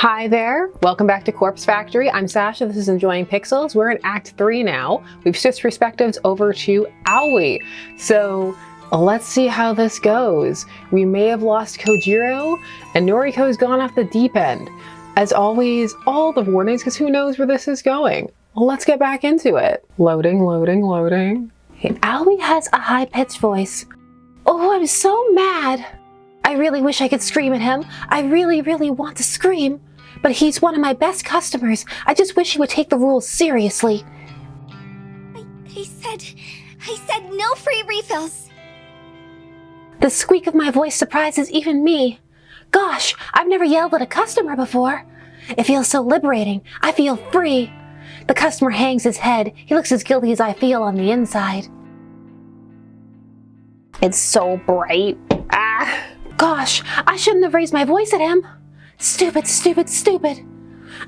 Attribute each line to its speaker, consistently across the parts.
Speaker 1: Hi there, welcome back to Corpse Factory. I'm Sasha, this is Enjoying Pixels. We're in Act 3 now. We've switched perspectives over to Aoi. So let's see how this goes. We may have lost Kojiro, and Noriko's gone off the deep end. As always, all the warnings, because who knows where this is going. Let's get back into it. Loading, loading, loading. Hey, Aoi has a high-pitched voice. Oh, I'm so mad. I really wish I could scream at him. I really want to scream. But he's one of my best customers. I just wish he would take the rules seriously.
Speaker 2: I said no free refills.
Speaker 1: The squeak of my voice surprises even me. Gosh, I've never yelled at a customer before. It feels so liberating. I feel free. The customer hangs his head. He looks as guilty as I feel on the inside. It's so bright. Ah. Gosh, I shouldn't have raised my voice at him. Stupid, stupid, stupid.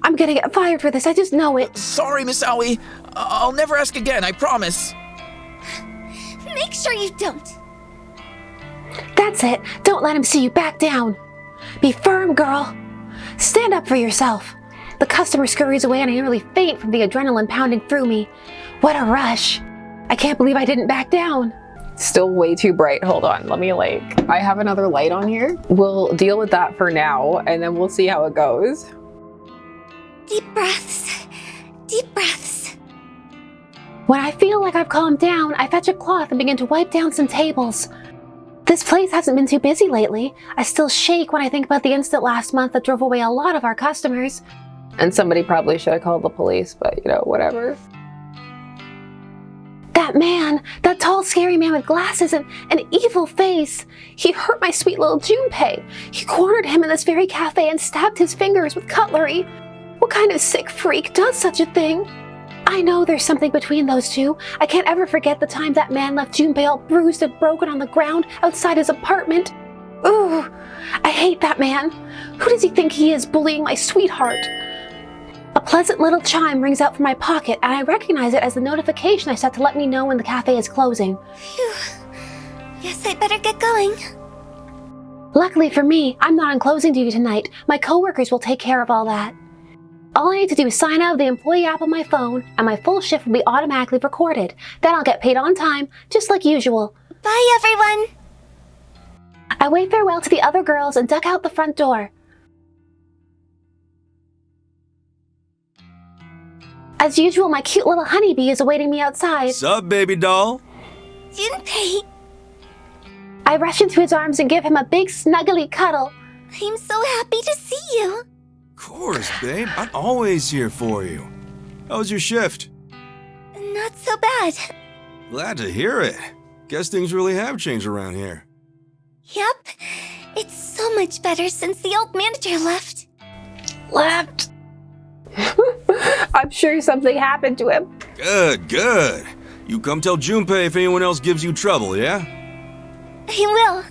Speaker 1: I'm gonna get fired for this, I just know it.
Speaker 3: Sorry, Miss Aoi. I'll never ask again, I promise.
Speaker 2: Make sure you don't.
Speaker 1: That's it. Don't let him see you back down. Be firm, girl. Stand up for yourself. The customer scurries away and I nearly faint from the adrenaline pounding through me. What a rush. I can't believe I didn't back down. Still way too bright. Hold on, let me I have another light on here. We'll deal with that for now and then we'll see how it goes.
Speaker 2: Deep breaths. Deep breaths.
Speaker 1: When I feel like I've calmed down, I fetch a cloth and begin to wipe down some tables. This place hasn't been too busy lately. I still shake when I think about the incident last month that drove away a lot of our customers. And somebody probably should have called the police, but you know, whatever. That man, that tall scary man with glasses and an evil face. He hurt my sweet little Junpei. He cornered him in this very cafe and stabbed his fingers with cutlery. What kind of sick freak does such a thing? I know there's something between those two. I can't ever forget the time that man left Junpei all bruised and broken on the ground outside his apartment. Ooh, I hate that man. Who does he think he is, bullying my sweetheart? A pleasant little chime rings out from my pocket and I recognize it as the notification I set to let me know when the cafe is closing.
Speaker 2: Phew. Guess I better get going.
Speaker 1: Luckily for me, I'm not on closing duty tonight. My coworkers will take care of all that. All I need to do is sign out of the employee app on my phone and my full shift will be automatically recorded. Then I'll get paid on time, just like usual.
Speaker 2: Bye, everyone.
Speaker 1: I wave farewell to the other girls and duck out the front door. As usual, my cute little honeybee is awaiting me outside.
Speaker 3: Sup, baby doll?
Speaker 2: Junpei.
Speaker 1: I rush into his arms and give him a big snuggly cuddle.
Speaker 2: I'm so happy to see you.
Speaker 3: Of course, babe. I'm always here for you. How was your shift?
Speaker 2: Not so bad.
Speaker 3: Glad to hear it. Guess things really have changed around here.
Speaker 2: Yep. It's so much better since the old manager left.
Speaker 1: Left? I'm sure something happened to him.
Speaker 3: Good, good. You come tell Junpei if anyone else gives you trouble, yeah?
Speaker 2: I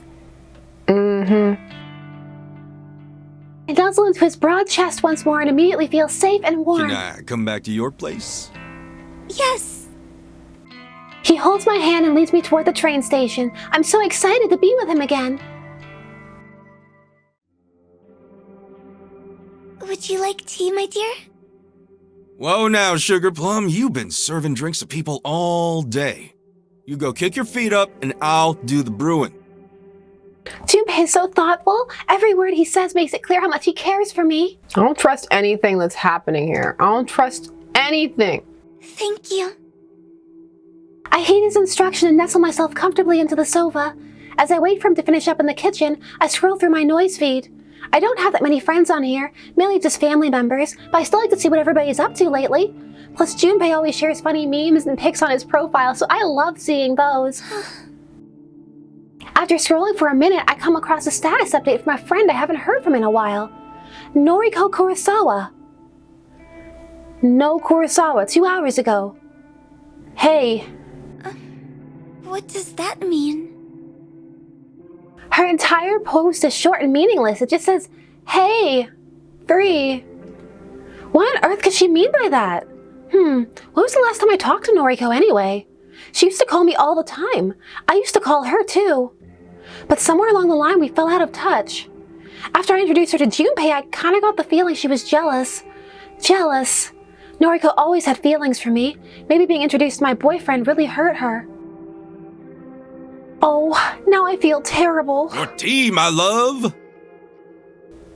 Speaker 2: will.
Speaker 1: Mm-hmm. I nuzzle into his broad chest once more and immediately feel safe and warm.
Speaker 3: Can I come back to your place?
Speaker 2: Yes.
Speaker 1: He holds my hand and leads me toward the train station. I'm so excited to be with him again.
Speaker 2: Would you like tea, my dear?
Speaker 3: Whoa now, Sugar Plum. You've been serving drinks to people all day. You go kick your feet up and I'll do the brewing.
Speaker 1: Junpei is so thoughtful. Every word he says makes it clear how much he cares for me. I don't trust anything that's happening here. I don't trust anything.
Speaker 2: Thank you.
Speaker 1: I heed his instruction and nestle myself comfortably into the sofa. As I wait for him to finish up in the kitchen, I scroll through my noise feed. I don't have that many friends on here, mainly just family members, but I still like to see what everybody's up to lately. Plus, Junpei always shares funny memes and pics on his profile, so I love seeing those. After scrolling for a minute, I come across a status update from a friend I haven't heard from in a while. Noriko Kurosawa. No Kurosawa, 2 hours ago. Hey.
Speaker 2: What does that mean?
Speaker 1: Her entire post is short and meaningless. It just says, hey, 3. What on earth could she mean by that? When was the last time I talked to Noriko anyway? She used to call me all the time. I used to call her too. But somewhere along the line we fell out of touch.
Speaker 4: After I introduced her to Junpei, I kinda got the feeling she was jealous. Jealous. Noriko always had feelings for me. Maybe being introduced to my boyfriend really hurt her. Oh, now I feel terrible.
Speaker 3: Your tea, my love!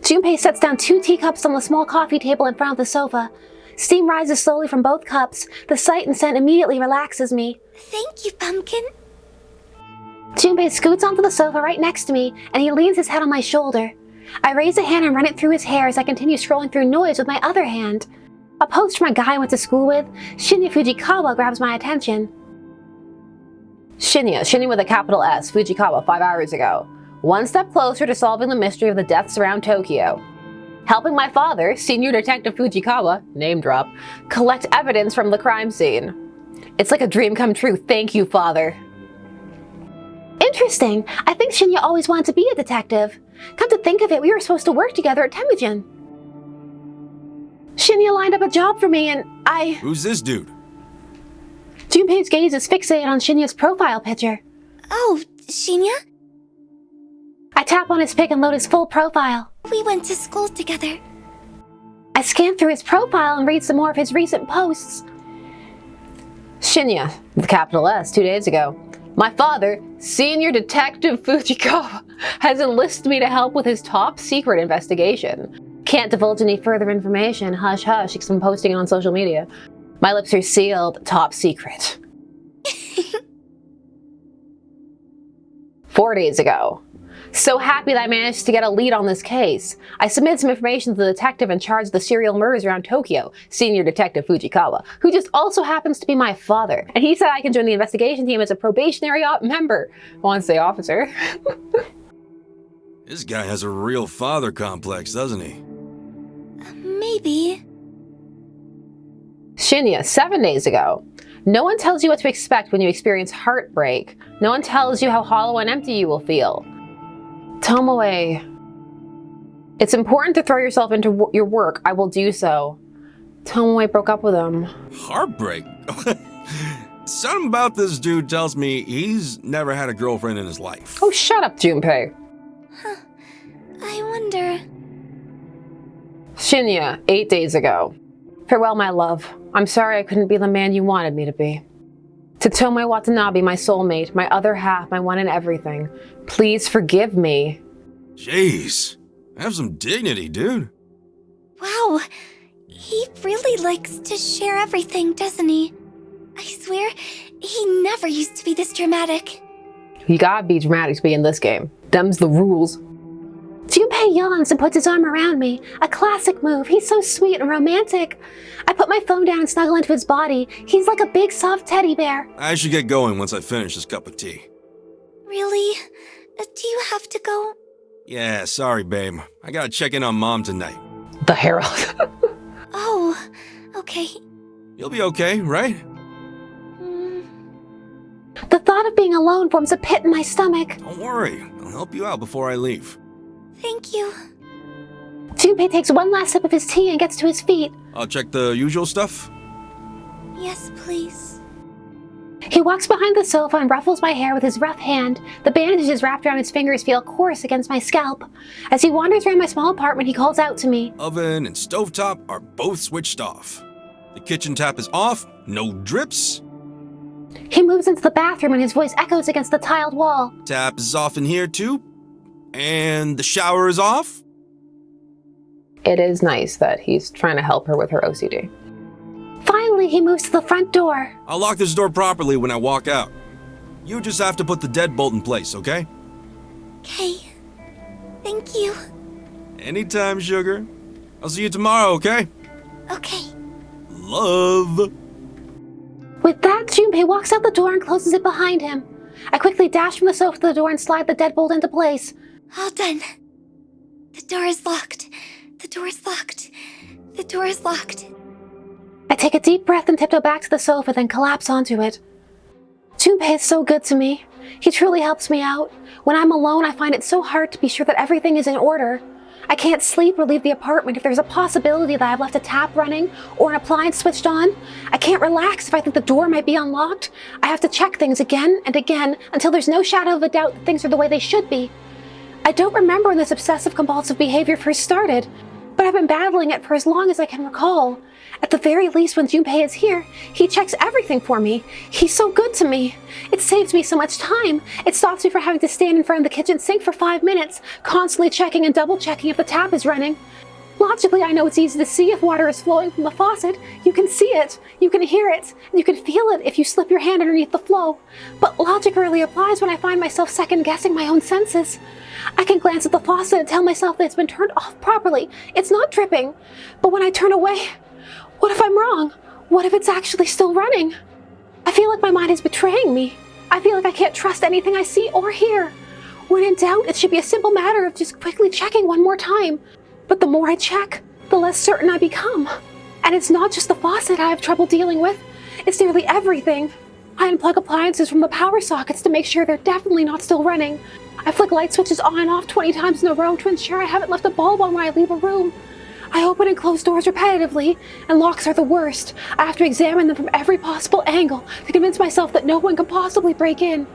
Speaker 4: Junpei sets down 2 teacups on the small coffee table in front of the sofa. Steam rises slowly from both cups. The sight and scent immediately relaxes me.
Speaker 2: Thank you, Pumpkin.
Speaker 4: Junpei scoots onto the sofa right next to me, and he leans his head on my shoulder. I raise a hand and run it through his hair as I continue scrolling through noise with my other hand. A post from a guy I went to school with, Shinya Fujikawa, grabs my attention.
Speaker 1: Shinya with a capital S, Fujikawa, 5 hours ago. One step closer to solving the mystery of the deaths around Tokyo. Helping my father, Senior Detective Fujikawa, name drop, collect evidence from the crime scene. It's like a dream come true, thank you, father.
Speaker 4: Interesting. I think Shinya always wanted to be a detective. Come to think of it, we were supposed to work together at Temujin. Shinya lined up a job for me and I...
Speaker 3: Who's this dude?
Speaker 4: Junpei's gaze is fixated on Shinya's profile picture.
Speaker 2: Oh, Shinya?
Speaker 4: I tap on his pic and load his full profile.
Speaker 2: We went to school together.
Speaker 4: I scan through his profile and read some more of his recent posts.
Speaker 1: Shinya, with a capital S, 2 days ago. My father, Senior Detective Fujikawa, has enlisted me to help with his top secret investigation. Can't divulge any further information, hush hush, because I'm posting it on social media. My lips are sealed, top secret. 4 days ago. So happy that I managed to get a lead on this case. I submitted some information to the detective in charge of the serial murders around Tokyo, Senior Detective Fujikawa, who just also happens to be my father. And he said I can join the investigation team as a probationary member. I want to say officer.
Speaker 3: This guy has a real father complex, doesn't he?
Speaker 2: Maybe.
Speaker 1: Shinya, 7 days ago. No one tells you what to expect when you experience heartbreak. No one tells you how hollow and empty you will feel. Tomoe. It's important to throw yourself into your work. I will do so. Tomoe broke up with him.
Speaker 3: Heartbreak? Something about this dude tells me he's never had a girlfriend in his life.
Speaker 1: Oh, shut up, Junpei.
Speaker 2: I wonder...
Speaker 1: Shinya, 8 days ago. Farewell, my love. I'm sorry I couldn't be the man you wanted me to be. To Tomoe Watanabe, my soulmate, my other half, my one and everything. Please forgive me.
Speaker 3: Jeez. Have some dignity, dude.
Speaker 2: Wow. He really likes to share everything, doesn't he? I swear, he never used to be this dramatic.
Speaker 1: You gotta be dramatic to be in this game. Them's the rules.
Speaker 4: Junpei yawns and puts his arm around me. A classic move. He's so sweet and romantic. I put my phone down and snuggle into his body. He's like a big soft teddy bear.
Speaker 3: I should get going once I finish this cup of tea.
Speaker 2: Really? Do you have to go?
Speaker 3: Yeah, sorry, babe. I gotta check in on Mom tonight.
Speaker 1: The Herald.
Speaker 2: Oh, okay.
Speaker 3: You'll be okay, right?
Speaker 4: The thought of being alone forms a pit in my stomach.
Speaker 3: Don't worry. I'll help you out before I leave.
Speaker 2: Thank you.
Speaker 4: Junpei takes one last sip of his tea and gets to his feet.
Speaker 3: I'll check the usual stuff.
Speaker 2: Yes, please.
Speaker 4: He walks behind the sofa and ruffles my hair with his rough hand. The bandages wrapped around his fingers feel coarse against my scalp. As he wanders around my small apartment, he calls out to me.
Speaker 3: Oven and stovetop are both switched off. The kitchen tap is off, no drips.
Speaker 4: He moves into the bathroom and his voice echoes against the tiled wall.
Speaker 3: Tap is off in here too. And the shower is off.
Speaker 1: It is nice that he's trying to help her with her OCD.
Speaker 4: Finally, he moves to the front door.
Speaker 3: I'll lock this door properly when I walk out. You just have to put the deadbolt in place, okay?
Speaker 2: Okay. Thank you.
Speaker 3: Anytime, sugar. I'll see you tomorrow, okay?
Speaker 2: Okay.
Speaker 3: Love.
Speaker 4: With that, Junpei walks out the door and closes it behind him. I quickly dash from the sofa to the door and slide the deadbolt into place.
Speaker 2: All done. The door is locked. The door is locked. The door is locked.
Speaker 4: I take a deep breath and tiptoe back to the sofa, then collapse onto it. Junpei is so good to me. He truly helps me out. When I'm alone, I find it so hard to be sure that everything is in order. I can't sleep or leave the apartment if there's a possibility that I've left a tap running or an appliance switched on. I can't relax if I think the door might be unlocked. I have to check things again and again until there's no shadow of a doubt that things are the way they should be. I don't remember when this obsessive-compulsive behavior first started, but I've been battling it for as long as I can recall. At the very least, when Junpei is here, he checks everything for me. He's so good to me. It saves me so much time. It stops me from having to stand in front of the kitchen sink for 5 minutes, constantly checking and double-checking if the tap is running. Logically, I know it's easy to see if water is flowing from the faucet. You can see it, you can hear it, and you can feel it if you slip your hand underneath the flow. But logic rarely applies when I find myself second-guessing my own senses. I can glance at the faucet and tell myself that it's been turned off properly. It's not dripping. But when I turn away, what if I'm wrong? What if it's actually still running? I feel like my mind is betraying me. I feel like I can't trust anything I see or hear. When in doubt, it should be a simple matter of just quickly checking one more time. But the more I check, the less certain I become. And it's not just the faucet I have trouble dealing with. It's nearly everything. I unplug appliances from the power sockets to make sure they're definitely not still running. I flick light switches on and off 20 times in a row to ensure I haven't left a bulb on when I leave a room. I open and close doors repetitively, and locks are the worst. I have to examine them from every possible angle to convince myself that no one can possibly break in.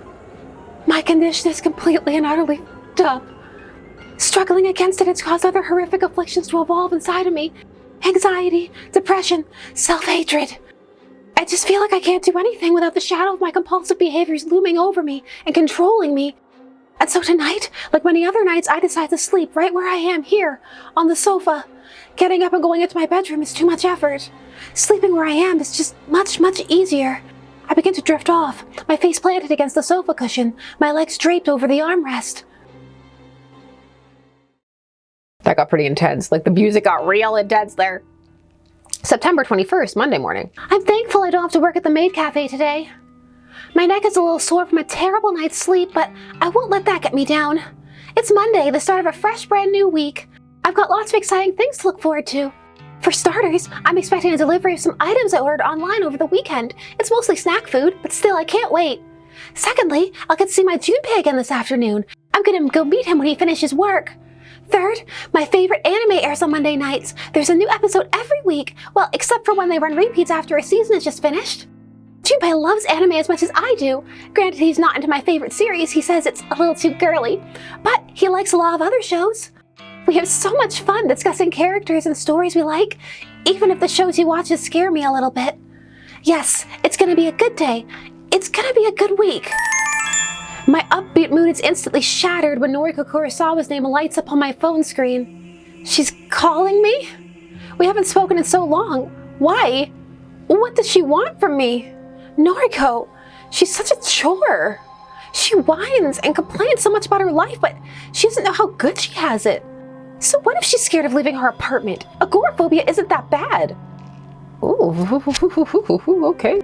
Speaker 4: My condition is completely and utterly f***ed up. Struggling against it has caused other horrific afflictions to evolve inside of me. Anxiety, depression, self-hatred. I just feel like I can't do anything without the shadow of my compulsive behaviors looming over me and controlling me. And so tonight, like many other nights, I decide to sleep right where I am here, on the sofa. Getting up and going into my bedroom is too much effort. Sleeping where I am is just much, much easier. I begin to drift off, my face planted against the sofa cushion, my legs draped over the armrest.
Speaker 1: That got pretty intense. Like the music got real intense there. September 21st, Monday morning.
Speaker 4: I'm thankful I don't have to work at the maid cafe today. My neck is a little sore from a terrible night's sleep, but I won't let that get me down. It's Monday, the start of a fresh, brand new week. I've got lots of exciting things to look forward to. For starters, I'm expecting a delivery of some items I ordered online over the weekend. It's mostly snack food, but still, I can't wait. Secondly, I'll get to see my Junpei again this afternoon. I'm gonna go meet him when he finishes work. Third, my favorite anime airs on Monday nights. There's a new episode every week, well, except for when they run repeats after a season is just finished. Junpei loves anime as much as I do. Granted, he's not into my favorite series. He says it's a little too girly, but he likes a lot of other shows. We have so much fun discussing characters and stories we like, even if the shows he watches scare me a little bit. Yes, it's gonna be a good day. It's gonna be a good week. My upbeat mood is instantly shattered when Noriko Kurosawa's name lights up on my phone screen. She's calling me? We haven't spoken in so long. Why? What does she want from me? Noriko, she's such a chore. She whines and complains so much about her life, but she doesn't know how good she has it. So what if she's scared of leaving her apartment? Agoraphobia isn't that bad.
Speaker 1: Ooh, okay.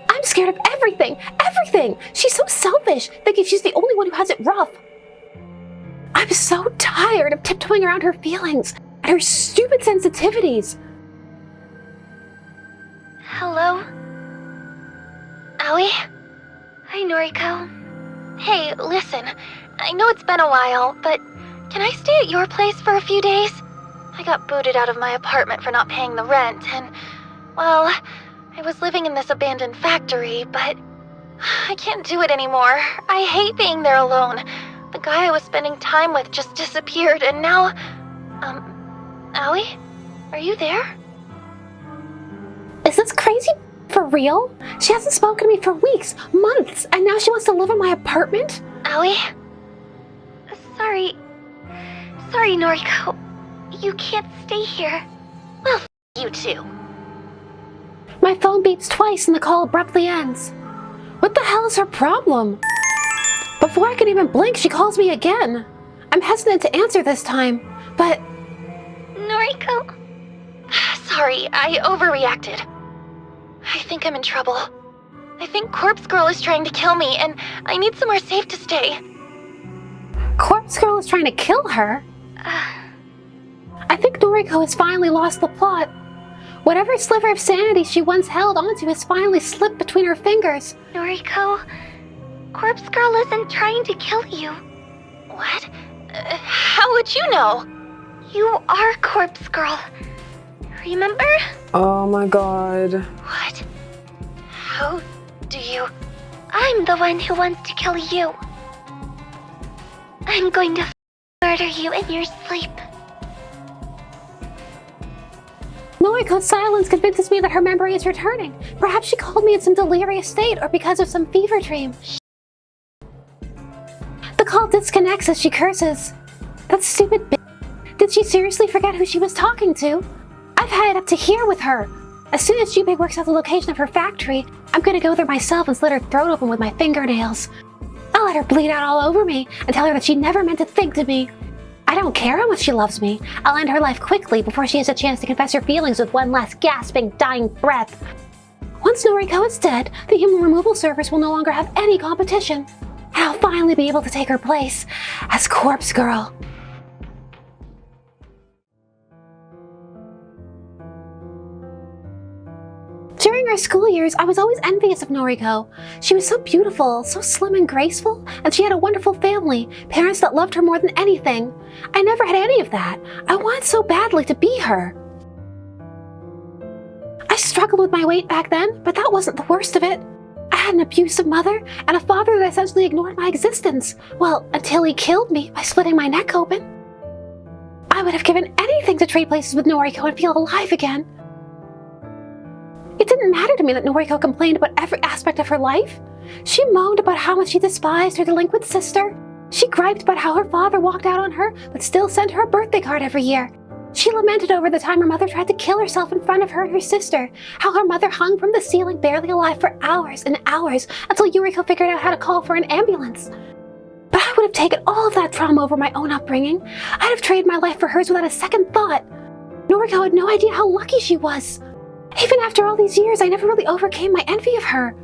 Speaker 4: I'm scared of everything, everything. She's so selfish, thinking she's the only one who has it rough. I'm so tired of tiptoeing around her feelings and her stupid sensitivities.
Speaker 2: Hello? Aoi? Hi, Noriko. Hey, listen. I know it's been a while, but can I stay at your place for a few days? I got booted out of my apartment for not paying the rent, and, well, I was living in this abandoned factory, but I can't do it anymore. I hate being there alone. The guy I was spending time with just disappeared, and now... Aoi? Are you there?
Speaker 4: Is this crazy for real? She hasn't spoken to me for weeks, months, and now she wants to live in my apartment?
Speaker 2: Aoi? Sorry, Noriko. You can't stay here. Well, you too.
Speaker 4: My phone beeps twice and the call abruptly ends. What the hell is her problem? Before I can even blink, she calls me again. I'm hesitant to answer this time, but...
Speaker 2: Noriko? Sorry, I overreacted. I think I'm in trouble. I think Corpse Girl is trying to kill me, and I need somewhere safe to stay.
Speaker 4: Corpse Girl is trying to kill her? I think Noriko has finally lost the plot. Whatever sliver of sanity she once held onto has finally slipped between her fingers.
Speaker 2: Noriko, Corpse Girl isn't trying to kill you. What? How would you know? You are Corpse Girl. Remember?
Speaker 1: Oh my god.
Speaker 2: What? How do you... I'm the one who wants to kill you. I'm going to murder you in your sleep.
Speaker 4: Noriko's silence convinces me that her memory is returning. Perhaps she called me in some delirious state or because of some fever dream. The call disconnects as she curses. That stupid bitch. Did she seriously forget who she was talking to? I've had it up to here with her. As soon as Junpei works out the location of her factory, I'm gonna go there myself and slit her throat open with my fingernails. I'll let her bleed out all over me and tell her that she never meant to think to me. I don't care how much she loves me. I'll end her life quickly before she has a chance to confess her feelings with one last gasping, dying breath. Once Noriko is dead, the human removal service will no longer have any competition. And I'll finally be able to take her place as Corpse Girl. During our school years, I was always envious of Noriko. She was so beautiful, so slim and graceful, and she had a wonderful family, parents that loved her more than anything. I never had any of that. I wanted so badly to be her. I struggled with my weight back then, but that wasn't the worst of it. I had an abusive mother and a father that essentially ignored my existence. Well, until he killed me by splitting my neck open. I would have given anything to trade places with Noriko and feel alive again. It didn't matter to me that Noriko complained about every aspect of her life. She moaned about how much she despised her delinquent sister. She griped about how her father walked out on her, but still sent her a birthday card every year. She lamented over the time her mother tried to kill herself in front of her and her sister, how her mother hung from the ceiling barely alive for hours and hours until Noriko figured out how to call for an ambulance. But I would have taken all of that trauma over my own upbringing. I'd have traded my life for hers without a second thought. Noriko had no idea how lucky she was. Even after all these years, I never really overcame my envy of her.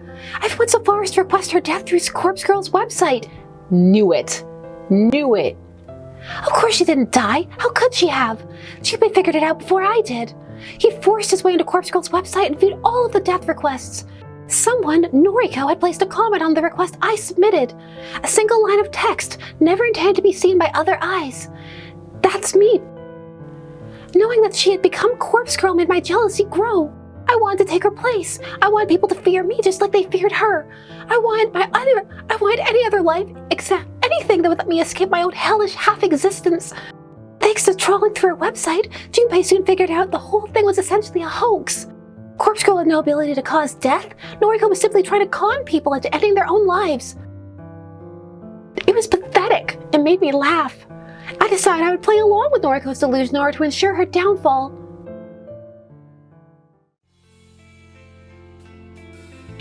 Speaker 4: I've went so far as to request her death through Corpse Girl's website.
Speaker 1: Knew it. Knew it.
Speaker 4: Of course she didn't die. How could she have? Junpei figured it out before I did. He forced his way into Corpse Girl's website and viewed all of the death requests. Someone, Noriko, had placed a comment on the request I submitted. A single line of text, never intended to be seen by other eyes. That's me. Knowing that she had become Corpse Girl made my jealousy grow. I wanted to take her place. I wanted people to fear me just like they feared her. I wanted any other life except anything that would let me escape my own hellish half-existence. Thanks to trawling through her website, Junpei soon figured out the whole thing was essentially a hoax. Corpse Girl had no ability to cause death. Noriko was simply trying to con people into ending their own lives. It was pathetic. It made me laugh. I decided I would play along with Noriko's delusion in order to ensure her downfall.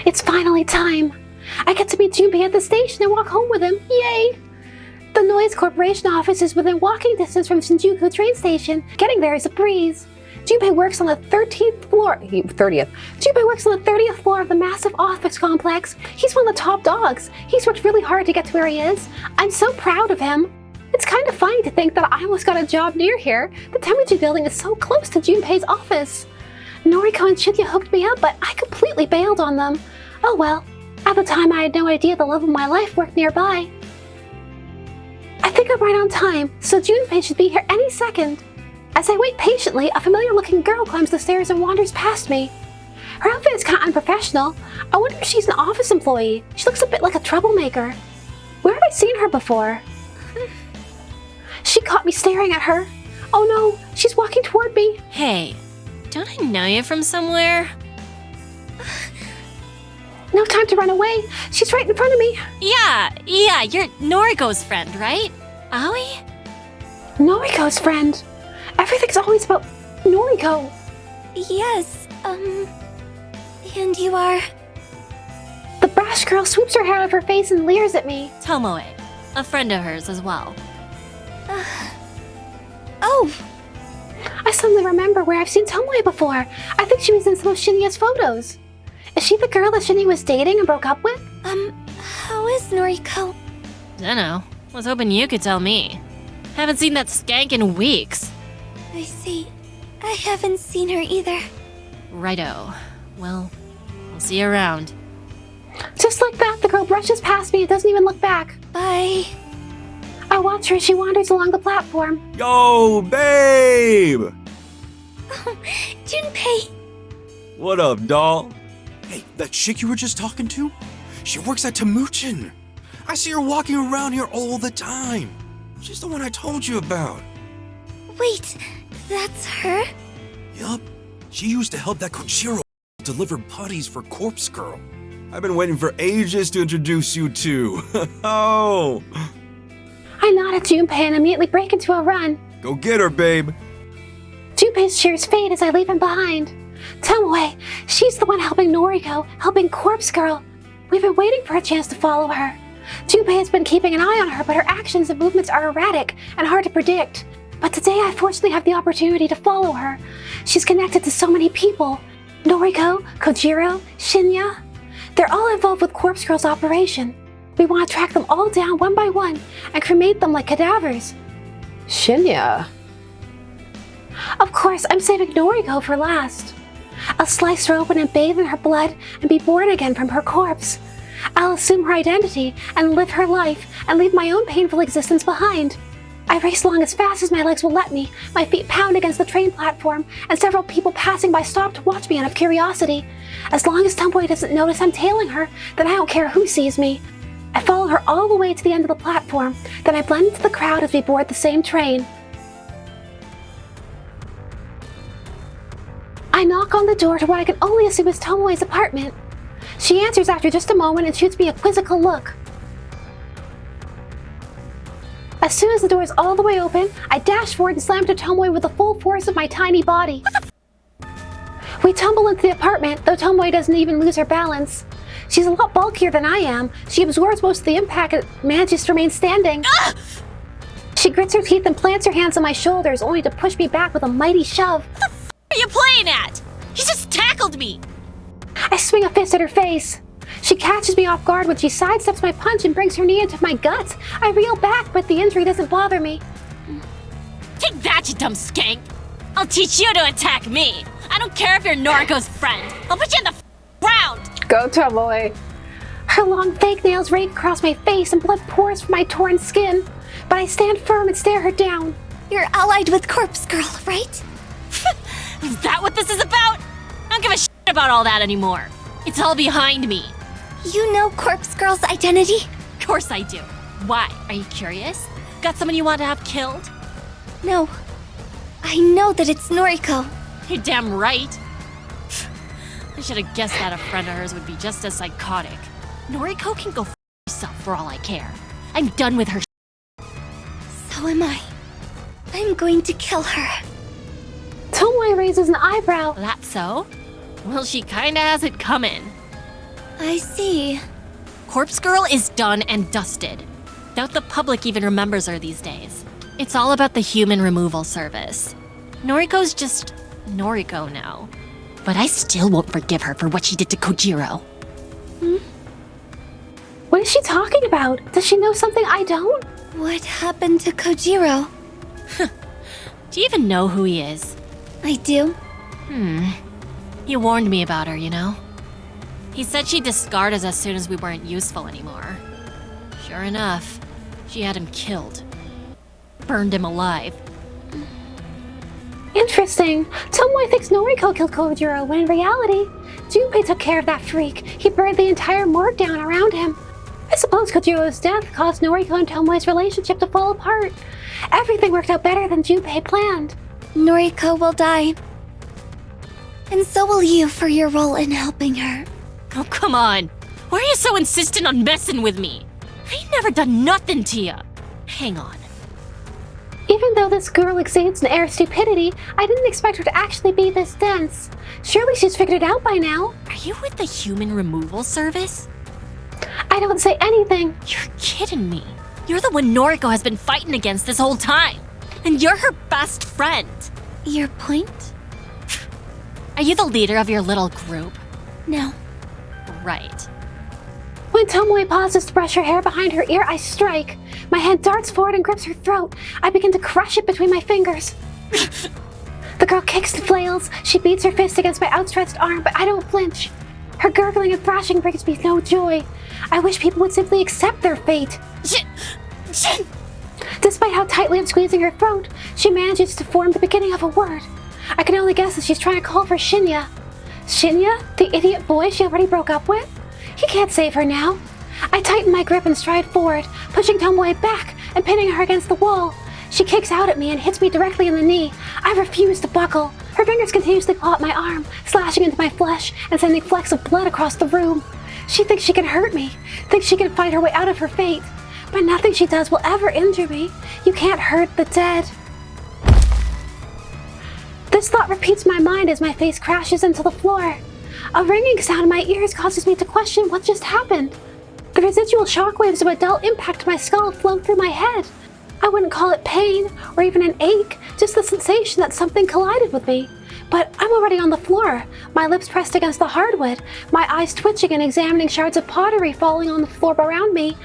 Speaker 4: It's finally time. I get to meet Junpei at the station and walk home with him. Yay! The Noise Corporation office is within walking distance from Shinjuku train station. Getting there is a breeze. Junpei works on the 30th floor of the massive office complex. He's one of the top dogs. He's worked really hard to get to where he is. I'm so proud of him. It's kind of funny to think that I almost got a job near here. The Temuji building is so close to Junpei's office. Noriko and Shinya hooked me up, but I completely bailed on them. Oh well, at the time I had no idea the love of my life worked nearby. I think I'm right on time, so Junpei should be here any second. As I wait patiently, a familiar-looking girl climbs the stairs and wanders past me. Her outfit is kind of unprofessional. I wonder if she's an office employee. She looks a bit like a troublemaker. Where have I seen her before? She caught me staring at her. Oh no, she's walking toward me.
Speaker 5: Hey, don't I know you from somewhere?
Speaker 4: No time to run away. She's right in front of me.
Speaker 5: Yeah, you're Noriko's friend, right? Aoi?
Speaker 4: Noriko's friend. Everything's always about Noriko.
Speaker 2: Yes, and you are?
Speaker 4: The brash girl swoops her hair out of her face and leers at me.
Speaker 5: Tomoe, a friend of hers as well.
Speaker 2: Oh!
Speaker 4: I suddenly remember where I've seen Tomoe before. I think she was in some of Shinya's photos. Is she the girl that Shinya was dating and broke up with?
Speaker 2: How is Noriko?
Speaker 5: Dunno. Was hoping you could tell me. Haven't seen that skank in weeks.
Speaker 2: I see. I haven't seen her either.
Speaker 5: Righto. Well, I'll see you around.
Speaker 4: Just like that, the girl brushes past me and doesn't even look back.
Speaker 2: Bye.
Speaker 4: I watch her as she wanders along the platform.
Speaker 3: Yo, babe!
Speaker 2: Oh, Junpei.
Speaker 3: What up, doll? Hey, that chick you were just talking to? She works at Temuchin. I see her walking around here all the time. She's the one I told you about.
Speaker 2: Wait, that's her?
Speaker 3: Yup. She used to help that Kojiro deliver putties for Corpse Girl. I've been waiting for ages to introduce you to. Oh!
Speaker 4: I nod at Junpei and immediately break into a run.
Speaker 3: Go get her, babe.
Speaker 4: Junpei shares fate as I leave him behind. Tomoe, she's the one helping Noriko, helping Corpse Girl. We've been waiting for a chance to follow her. Junpei has been keeping an eye on her, but her actions and movements are erratic and hard to predict. But today I fortunately have the opportunity to follow her. She's connected to so many people. Noriko, Kojiro, Shinya. They're all involved with Corpse Girl's operation. We want to track them all down one by one and cremate them like cadavers.
Speaker 1: Shinya.
Speaker 4: Of course, I'm saving Noriko for last. I'll slice her open and bathe in her blood and be born again from her corpse. I'll assume her identity and live her life and leave my own painful existence behind. I race along as fast as my legs will let me, my feet pound against the train platform, and several people passing by stop to watch me out of curiosity. As long as Tomoe doesn't notice I'm tailing her, then I don't care who sees me. I follow her all the way to the end of the platform, then I blend into the crowd as we board the same train. I knock on the door to what I can only assume is Tomoe's apartment. She answers after just a moment and shoots me a quizzical look. As soon as the door is all the way open, I dash forward and slam to Tomoe with the full force of my tiny body. We tumble into the apartment, though Tomoe doesn't even lose her balance. She's a lot bulkier than I am. She absorbs most of the impact and manages to remain standing. She grits her teeth and plants her hands on my shoulders, only to push me back with a mighty shove.
Speaker 5: What the f are you playing at? You just tackled me!
Speaker 4: I swing a fist at her face. She catches me off guard when she sidesteps my punch and brings her knee into my guts. I reel back, but the injury doesn't bother me.
Speaker 5: Take that, you dumb skank! I'll teach you to attack me! I don't care if you're Noriko's friend! I'll put you in the ground!
Speaker 1: Go, Tomoe.
Speaker 4: Her long fake nails rake across my face and blood pours from my torn skin. But I stand firm and stare her down.
Speaker 2: You're allied with Corpse Girl, right?
Speaker 5: Is that what this is about? I don't give a shit about all that anymore. It's all behind me.
Speaker 2: You know Corpse Girl's identity?
Speaker 5: Of course I do. Why? Are you curious? Got someone you want to have killed?
Speaker 2: No. I know that it's Noriko.
Speaker 5: You're damn right. I should have guessed that a friend of hers would be just as psychotic. Noriko can go f herself for all I care. I'm done with her.
Speaker 2: So am I. I'm going to kill her.
Speaker 4: Tomoe raises an eyebrow.
Speaker 5: That so? Well, she kinda has it coming.
Speaker 2: I see.
Speaker 5: Corpse Girl is done and dusted. Doubt the public even remembers her these days. It's all about the human removal service. Noriko's just Noriko now. But I still won't forgive her for what she did to Kojiro.
Speaker 4: What is she talking about? Does she know something I don't?
Speaker 2: What happened to Kojiro?
Speaker 5: Do you even know who he is?
Speaker 2: I do.
Speaker 5: You warned me about her, you know? He said she'd discard us as soon as we weren't useful anymore. Sure enough, she had him killed. Burned him alive.
Speaker 4: Interesting. Tomoe thinks Noriko killed Kojiro, when in reality, Junpei took care of that freak. He burned the entire morgue down around him. I suppose Kojiro's death caused Noriko and Tomoe's relationship to fall apart. Everything worked out better than Junpei planned.
Speaker 2: Noriko will die. And so will you for your role in helping her.
Speaker 5: Oh, come on. Why are you so insistent on messing with me? I ain't never done nothing to you. Hang on.
Speaker 4: Even though this girl exudes an air of stupidity, I didn't expect her to actually be this dense. Surely she's figured it out by now.
Speaker 5: Are you with the human removal service?
Speaker 4: I don't say anything.
Speaker 5: You're kidding me. You're the one Noriko has been fighting against this whole time. And you're her best friend.
Speaker 2: Your point?
Speaker 5: Are you the leader of your little group?
Speaker 2: No.
Speaker 5: Right.
Speaker 4: When Tomoe pauses to brush her hair behind her ear, I strike. My hand darts forward and grips her throat. I begin to crush it between my fingers. The girl kicks and flails. She beats her fist against my outstretched arm, but I don't flinch. Her gurgling and thrashing brings me no joy. I wish people would simply accept their fate. Despite how tightly I'm squeezing her throat, she manages to form the beginning of a word. I can only guess that she's trying to call for Shinya. Shinya? The idiot boy she already broke up with? He can't save her now. I tighten my grip and stride forward, pushing Tomoe back and pinning her against the wall. She kicks out at me and hits me directly in the knee. I refuse to buckle. Her fingers continuously claw at my arm, slashing into my flesh and sending flecks of blood across the room. She thinks she can hurt me, thinks she can fight her way out of her fate. But nothing she does will ever injure me. You can't hurt the dead. This thought repeats in my mind as my face crashes into the floor. A ringing sound in my ears causes me to question what just happened. The residual shockwaves of a dull impact to my skull flow through my head. I wouldn't call it pain or even an ache, just the sensation that something collided with me. But I'm already on the floor, my lips pressed against the hardwood, my eyes twitching and examining shards of pottery falling on the floor around me.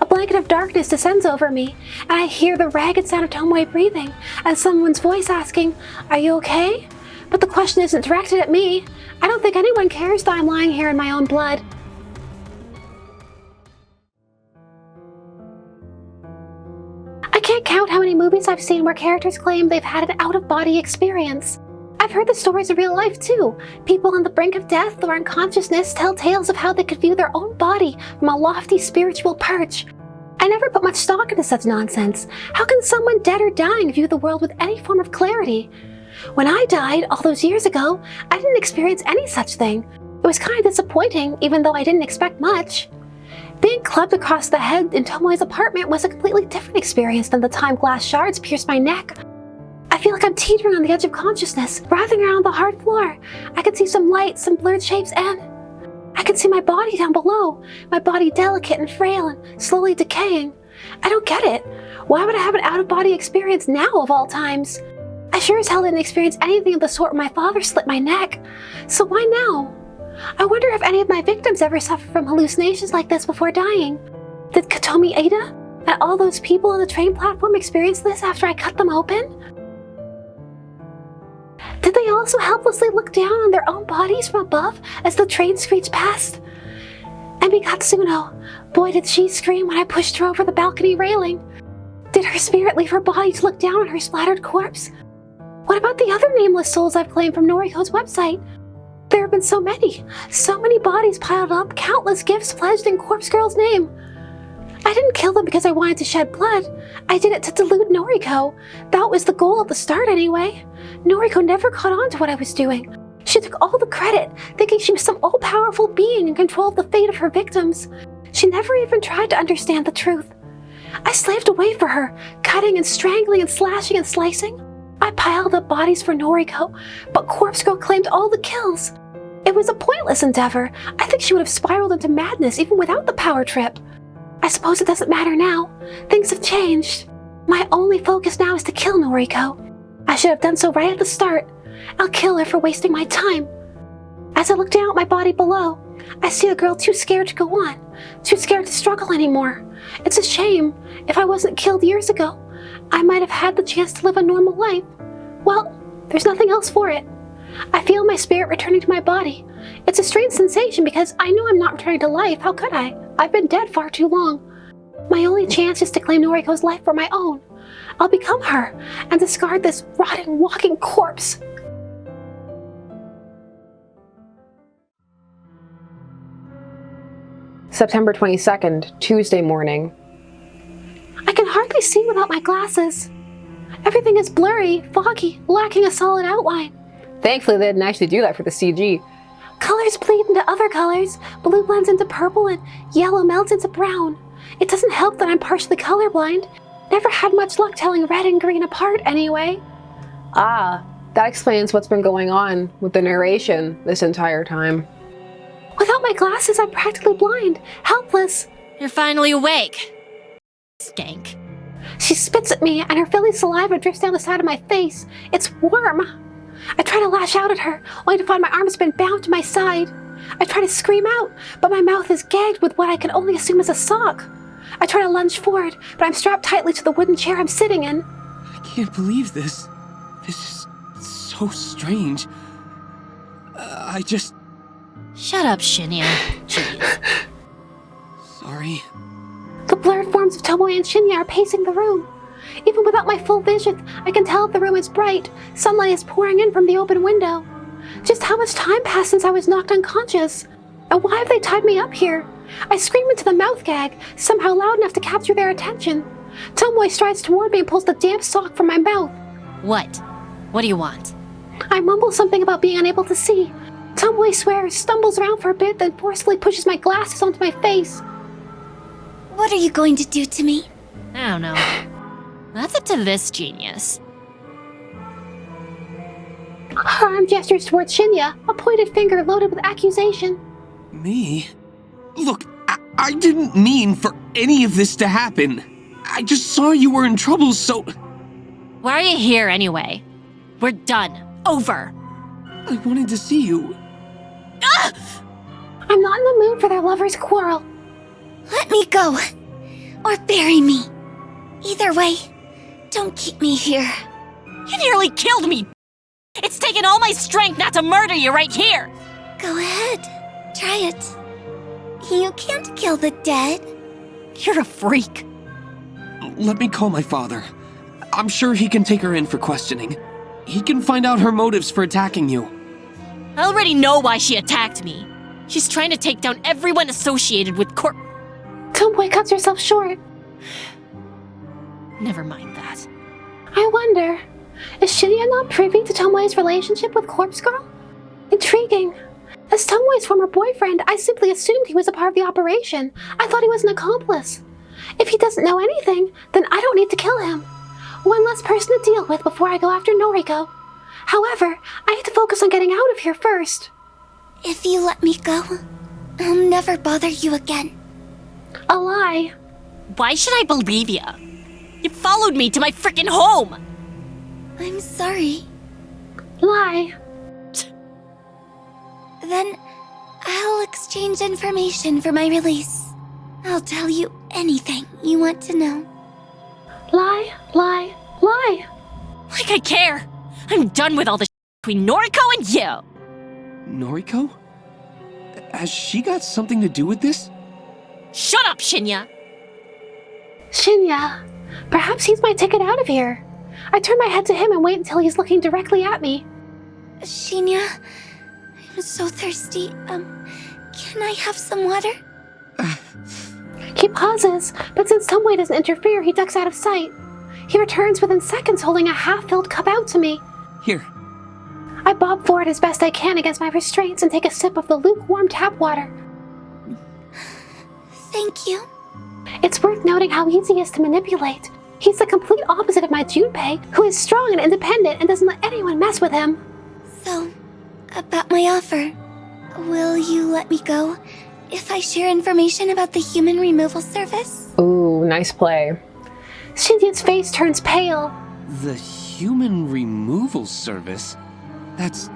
Speaker 4: A blanket of darkness descends over me, and I hear the ragged sound of Tomoe breathing and someone's voice asking, "Are you okay?" But the question isn't directed at me. I don't think anyone cares that I'm lying here in my own blood. I can't count how many movies I've seen where characters claim they've had an out-of-body experience. I've heard the stories in real life too. People on the brink of death or unconsciousness tell tales of how they could view their own body from a lofty spiritual perch. I never put much stock into such nonsense. How can someone dead or dying view the world with any form of clarity? When I died all those years ago, I didn't experience any such thing. It was kind of disappointing, even though I didn't expect much. Being clubbed across the head in Tomoe's apartment was a completely different experience than the time glass shards pierced my neck. I feel like I'm teetering on the edge of consciousness, writhing around the hard floor. I can see some lights, some blurred shapes, and I can see my body down below, my body delicate and frail and slowly decaying. I don't get it. Why would I have an out-of-body experience now of all times? I sure as hell didn't experience anything of the sort when my father slit my neck. So why now? I wonder if any of my victims ever suffered from hallucinations like this before dying. Did Katomi Ada and all those people on the train platform experience this after I cut them open? Did they also helplessly look down on their own bodies from above as the train screeched past? And Mikatsuno, boy did she scream when I pushed her over the balcony railing. Did her spirit leave her body to look down on her splattered corpse? What about the other nameless souls I've claimed from Noriko's website? There have been so many bodies piled up, countless gifts pledged in Corpse Girl's name. I didn't kill them because I wanted to shed blood. I did it to delude Noriko. That was the goal at the start anyway. Noriko never caught on to what I was doing. She took all the credit, thinking she was some all-powerful being in control of the fate of her victims. She never even tried to understand the truth. I slaved away for her, cutting and strangling and slashing and slicing. I piled up bodies for Noriko, but Corpse Girl claimed all the kills. It was a pointless endeavor. I think she would have spiraled into madness even without the power trip. I suppose it doesn't matter now. Things have changed. My only focus now is to kill Noriko. I should have done so right at the start. I'll kill her for wasting my time. As I look down at my body below, I see a girl too scared to go on, too scared to struggle anymore. It's a shame. If I wasn't killed years ago, I might have had the chance to live a normal life. Well, there's nothing else for it. I feel my spirit returning to my body. It's a strange sensation because I know I'm not returning to life. How could I? I've been dead far too long. My only chance is to claim Noriko's life for my own. I'll become her and discard this rotting, walking corpse.
Speaker 1: September 22nd, Tuesday morning.
Speaker 4: I can hardly see without my glasses. Everything is blurry, foggy, lacking a solid outline.
Speaker 1: Thankfully, they didn't actually do that for the CG.
Speaker 4: Colors bleed into other colors, blue blends into purple, and yellow melts into brown. It doesn't help that I'm partially colorblind. Never had much luck telling red and green apart anyway.
Speaker 1: Ah, that explains what's been going on with the narration this entire time.
Speaker 4: Without my glasses, I'm practically blind, helpless.
Speaker 5: You're finally awake. Skank.
Speaker 4: She spits at me, and her filly saliva drifts down the side of my face. It's warm. I try to lash out at her, only to find my arm has been bound to my side. I try to scream out, but my mouth is gagged with what I can only assume is a sock. I try to lunge forward, but I'm strapped tightly to the wooden chair I'm sitting in.
Speaker 6: I can't believe this. This is so strange. I just...
Speaker 5: Shut up, Shinya. Jeez.
Speaker 6: Sorry.
Speaker 4: The blurred forms of Tomoe and Shinya are pacing the room. Even without my full vision, I can tell if the room is bright. Sunlight is pouring in from the open window. Just how much time passed since I was knocked unconscious? And why have they tied me up here? I scream into the mouth gag, somehow loud enough to capture their attention. Tomoe strides toward me and pulls the damp sock from my mouth.
Speaker 5: What? What do you want?
Speaker 4: I mumble something about being unable to see. Tomoe swears, stumbles around for a bit, then forcefully pushes my glasses onto my face.
Speaker 2: What are you going to do to me?
Speaker 5: I don't know. That's up to this genius.
Speaker 4: Her arm gestures towards Shinya, a pointed finger loaded with accusation.
Speaker 6: Me? Look, I didn't mean for any of this to happen. I just saw you were in trouble, so...
Speaker 5: Why are you here anyway? We're done. Over.
Speaker 6: I wanted to see you.
Speaker 4: I'm not in the mood for their lovers' quarrel.
Speaker 2: Let me go. Or bury me. Either way, don't keep me here.
Speaker 5: You nearly killed me! It's taken all my strength not to murder you right here!
Speaker 2: Go ahead. Try it. You can't kill the dead.
Speaker 5: You're a freak.
Speaker 6: Let me call my father. I'm sure he can take her in for questioning. He can find out her motives for attacking you.
Speaker 5: I already know why she attacked me. She's trying to take down everyone associated with
Speaker 4: Tomoe cuts herself short.
Speaker 5: Never mind that.
Speaker 4: I wonder, is Shinya not privy to Tomoe's relationship with Corpse Girl? Intriguing. As Tomoe's former boyfriend, I simply assumed he was a part of the operation. I thought he was an accomplice. If he doesn't know anything, then I don't need to kill him. One less person to deal with before I go after Noriko. However, I have to focus on getting out of here first.
Speaker 2: If you let me go, I'll never bother you again.
Speaker 4: A lie.
Speaker 5: Why should I believe you? You followed me to my frickin' home!
Speaker 2: I'm sorry.
Speaker 4: Lie.
Speaker 2: Then I'll exchange information for my release. I'll tell you anything you want to know.
Speaker 4: Lie, lie, lie.
Speaker 5: Like I care! I'm done with all the between Noriko and you!
Speaker 6: Noriko? Has she got something to do with this?
Speaker 5: Shut up, Shinya!
Speaker 4: Shinya. Perhaps he's my ticket out of here. I turn my head to him and wait until he's looking directly at me.
Speaker 2: Shinya, I'm so thirsty. Can I have some water?
Speaker 4: He pauses, but since Tomoe doesn't interfere, he ducks out of sight. He returns within seconds holding a half-filled cup out to me.
Speaker 6: Here.
Speaker 4: I bob forward as best I can against my restraints and take a sip of the lukewarm tap water.
Speaker 2: Thank you.
Speaker 4: It's worth noting how easy he is to manipulate. He's the complete opposite of my Junpei, who is strong and independent and doesn't let anyone mess with him.
Speaker 2: So, about my offer, will you let me go if I share information about the human removal service?
Speaker 1: Ooh, nice play.
Speaker 4: Shinji's face turns pale.
Speaker 6: The human removal service? That's...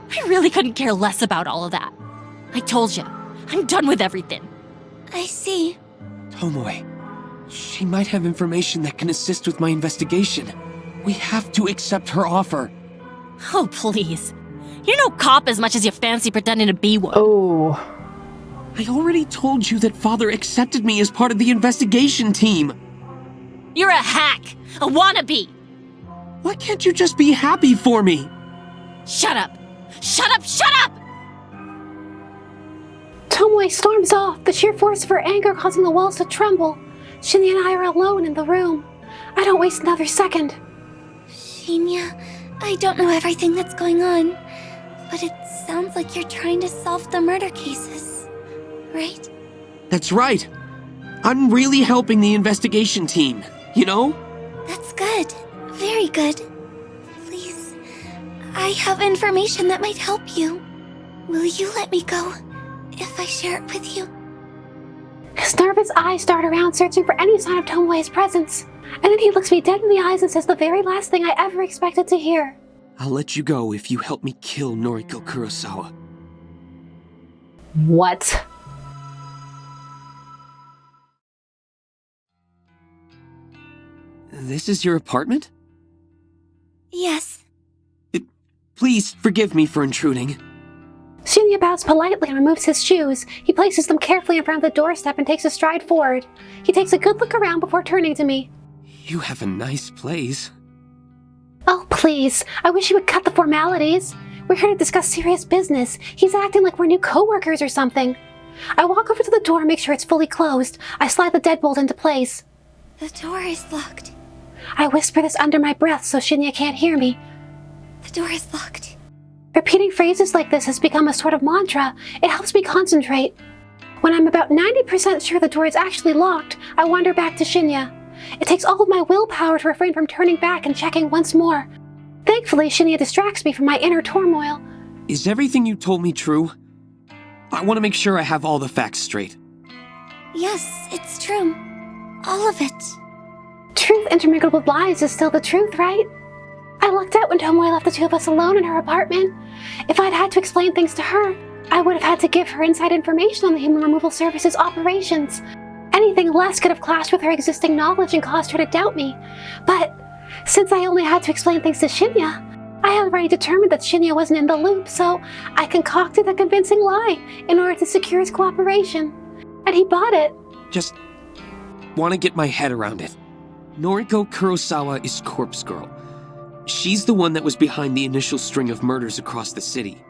Speaker 5: I really couldn't care less about all of that. I told you, I'm done with everything.
Speaker 2: I see.
Speaker 6: Tomoe. She might have information that can assist with my investigation. We have to accept her offer.
Speaker 5: Oh, please. You're no cop as much as you fancy pretending to be one.
Speaker 1: Oh.
Speaker 6: I already told you that Father accepted me as part of the investigation team.
Speaker 5: You're a hack, a wannabe.
Speaker 6: Why can't you just be happy for me?
Speaker 5: Shut up! Shut up! Shut up!
Speaker 4: Tomoe storms off, the sheer force of her anger causing the walls to tremble. Shinya and I are alone in the room. I don't waste another second.
Speaker 2: Shinya, I don't know everything that's going on, but it sounds like you're trying to solve the murder cases, right?
Speaker 6: That's right. I'm really helping the investigation team, you know?
Speaker 2: That's good. Very good. Please, I have information that might help you. Will you let me go if I share it with you?
Speaker 4: His nervous eyes dart around searching for any sign of Tomoe's presence. And then he looks me dead in the eyes and says the very last thing I ever expected to hear.
Speaker 6: I'll let you go if you help me kill Noriko Kurosawa.
Speaker 1: What?
Speaker 6: This is your apartment?
Speaker 2: Yes.
Speaker 6: Please forgive me for intruding.
Speaker 4: Shinya bows politely and removes his shoes. He places them carefully in front of the doorstep and takes a stride forward. He takes a good look around before turning to me.
Speaker 6: You have a nice place.
Speaker 4: Oh, please. I wish you would cut the formalities. We're here to discuss serious business. He's acting like we're new co-workers or something. I walk over to the door and make sure it's fully closed. I slide the deadbolt into place.
Speaker 2: The door is locked.
Speaker 4: I whisper this under my breath so Shinya can't hear me.
Speaker 2: The door is locked.
Speaker 4: Repeating phrases like this has become a sort of mantra. It helps me concentrate. When I'm about 90% sure the door is actually locked, I wander back to Shinya. It takes all of my willpower to refrain from turning back and checking once more. Thankfully, Shinya distracts me from my inner turmoil.
Speaker 6: Is everything you told me true? I want to make sure I have all the facts straight.
Speaker 2: Yes, it's true. All of it.
Speaker 4: Truth intermingled with lies is still the truth, right? I lucked out when Tomoe left the two of us alone in her apartment. If I'd had to explain things to her, I would have had to give her inside information on the Human Removal Service's operations. Anything less could have clashed with her existing knowledge and caused her to doubt me. But since I only had to explain things to Shinya, I had already determined that Shinya wasn't in the loop, so I concocted a convincing lie in order to secure his cooperation. And he bought it.
Speaker 6: Just want to get my head around it. Noriko Kurosawa is Corpse Girl. She's the one that was behind the initial string of murders across the city.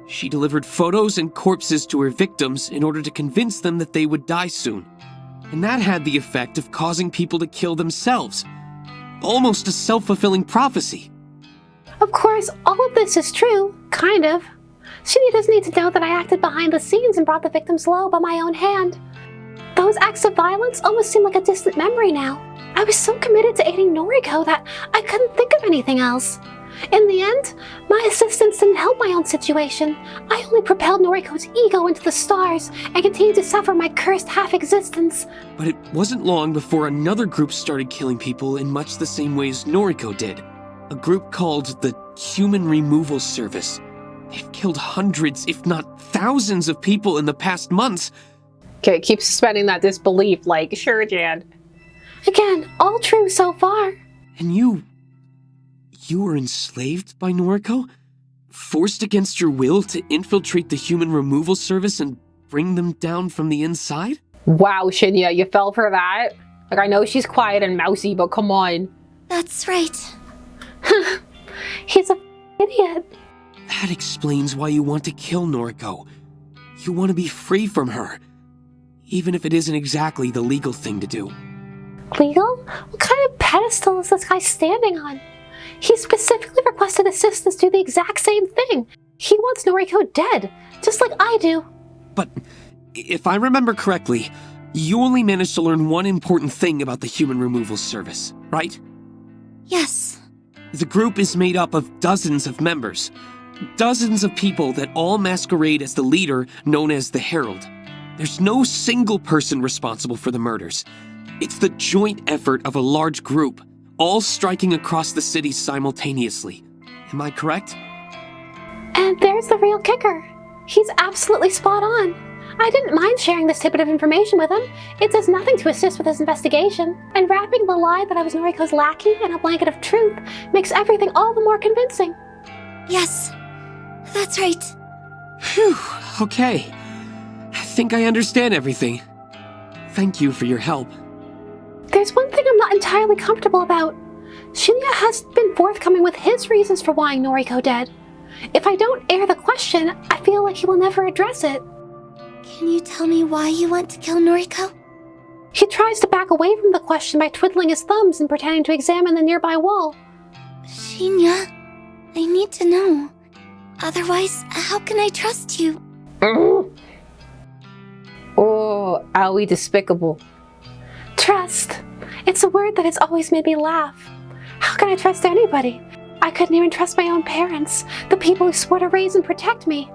Speaker 6: She delivered photos and corpses to her victims in order to convince them that they would die soon. And that had the effect of causing people to kill themselves. Almost a self-fulfilling prophecy.
Speaker 4: Of course, all of this is true, kind of. Shinya doesn't need to know that I acted behind the scenes and brought the victims low by my own hand. Those acts of violence almost seem like a distant memory now. I was so committed to aiding Noriko that I couldn't think of anything else. In the end, my assistance didn't help my own situation. I only propelled Noriko's ego into the stars and continued to suffer my cursed half-existence.
Speaker 6: But it wasn't long before another group started killing people in much the same way as Noriko did. A group called the Human Removal Service. They've killed hundreds, if not thousands of people in the past months.
Speaker 1: Okay, keep suspending that disbelief, like, sure, Jan.
Speaker 4: Again, all true so far.
Speaker 6: And you were enslaved by Noriko? Forced against your will to infiltrate the Human Removal Service and bring them down from the inside?
Speaker 1: Wow, Shinya, you fell for that? Like, I know she's quiet and mousy, but come on.
Speaker 2: That's right.
Speaker 4: He's a idiot.
Speaker 6: That explains why you want to kill Noriko. You want to be free from her. Even if it isn't exactly the legal thing to do.
Speaker 4: Legal? What kind of pedestal is this guy standing on? He specifically requested assistance to do the exact same thing. He wants Noriko dead, just like I do.
Speaker 6: But if I remember correctly, you only managed to learn one important thing about the Human Removal Service, right?
Speaker 2: Yes.
Speaker 6: The group is made up of dozens of members. Dozens of people that all masquerade as the leader known as the Herald. There's no single person responsible for the murders. It's the joint effort of a large group, all striking across the city simultaneously. Am I correct?
Speaker 4: And there's the real kicker. He's absolutely spot on. I didn't mind sharing this tidbit of information with him. It does nothing to assist with his investigation, and wrapping the lie that I was Noriko's lackey in a blanket of truth makes everything all the more convincing.
Speaker 2: Yes. That's right.
Speaker 6: Phew, okay. I think I understand everything. Thank you for your help.
Speaker 4: There's one thing I'm not entirely comfortable about. Shinya has been forthcoming with his reasons for wanting Noriko dead. If I don't air the question, I feel like he will never address it.
Speaker 2: Can you tell me why you want to kill Noriko?
Speaker 4: He tries to back away from the question by twiddling his thumbs and pretending to examine the nearby wall.
Speaker 2: Shinya, I need to know. Otherwise, how can I trust you?
Speaker 1: Oh, Aoi despicable.
Speaker 4: Trust. It's a word that has always made me laugh. How can I trust anybody? I couldn't even trust my own parents, the people who swore to raise and protect me.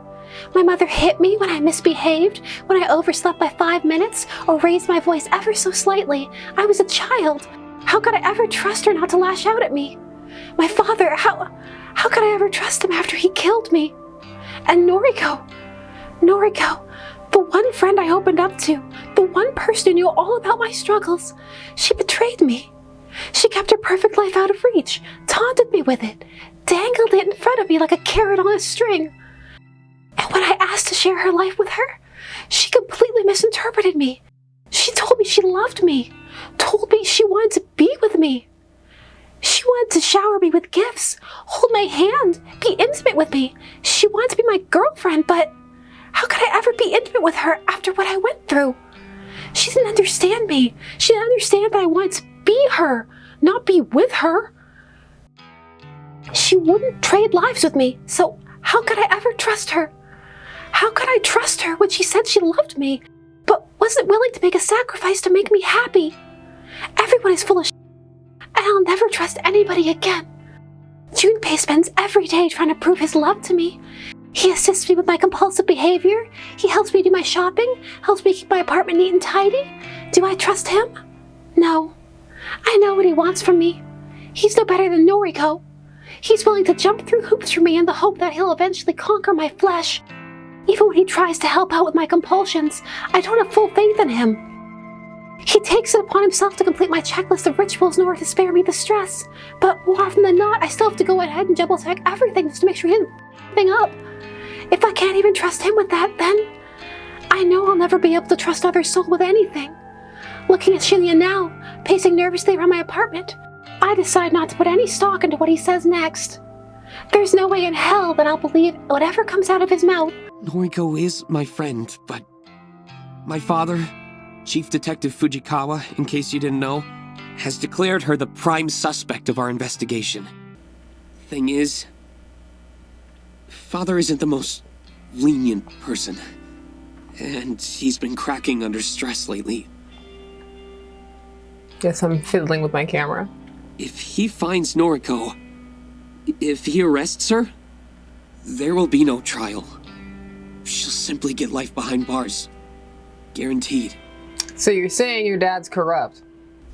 Speaker 4: My mother hit me when I misbehaved, when I overslept by 5 minutes, or raised my voice ever so slightly. I was a child. How could I ever trust her not to lash out at me? My father, how could I ever trust him after he killed me? And Noriko, the one friend I opened up to, the one person who knew all about my struggles, she betrayed me. She kept her perfect life out of reach, taunted me with it, dangled it in front of me like a carrot on a string. And when I asked to share her life with her, she completely misinterpreted me. She told me she loved me, told me she wanted to be with me. She wanted to shower me with gifts, hold my hand, be intimate with me. She wanted to be my girlfriend, but how could I ever be intimate with her after what I went through? She didn't understand me. She didn't understand that I wanted to be her, not be with her. She wouldn't trade lives with me, so how could I ever trust her? How could I trust her when she said she loved me, but wasn't willing to make a sacrifice to make me happy? Everyone is full of and I'll never trust anybody again. Junpei spends every day trying to prove his love to me. He assists me with my compulsive behavior. He helps me do my shopping, helps me keep my apartment neat and tidy. Do I trust him? No. I know what he wants from me. He's no better than Noriko. He's willing to jump through hoops for me in the hope that he'll eventually conquer my flesh. Even when he tries to help out with my compulsions, I don't have full faith in him. He takes it upon himself to complete my checklist of rituals in order to spare me the stress. But more often than not, I still have to go ahead and double check everything just to make sure he didn't f anything up. If I can't even trust him with that, then I know I'll never be able to trust other soul with anything. Looking at Shinya now, pacing nervously around my apartment, I decide not to put any stock into what he says next. There's no way in hell that I'll believe whatever comes out of his mouth.
Speaker 6: Noriko is my friend, but my father, Chief Detective Fujikawa, in case you didn't know, has declared her the prime suspect of our investigation. Thing is, Father isn't the most lenient person, and he's been cracking under stress lately.
Speaker 1: Guess I'm fiddling with my camera.
Speaker 6: If he finds Noriko, if he arrests her, there will be no trial. She'll simply get life behind bars. Guaranteed.
Speaker 1: So you're saying your dad's corrupt?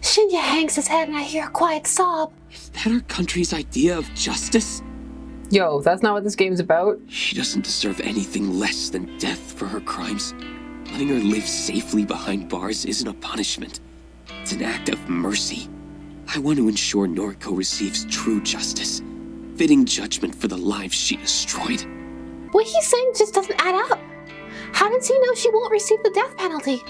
Speaker 4: Shinya hangs his head and I hear a quiet sob.
Speaker 6: Is that our country's idea of justice?
Speaker 1: Yo, that's not what this game's about.
Speaker 6: She doesn't deserve anything less than death for her crimes. Letting her live safely behind bars isn't a punishment. It's an act of mercy. I want to ensure Noriko receives true justice, fitting judgment for the lives she destroyed.
Speaker 4: What he's saying just doesn't add up. How does he know she won't receive the death penalty?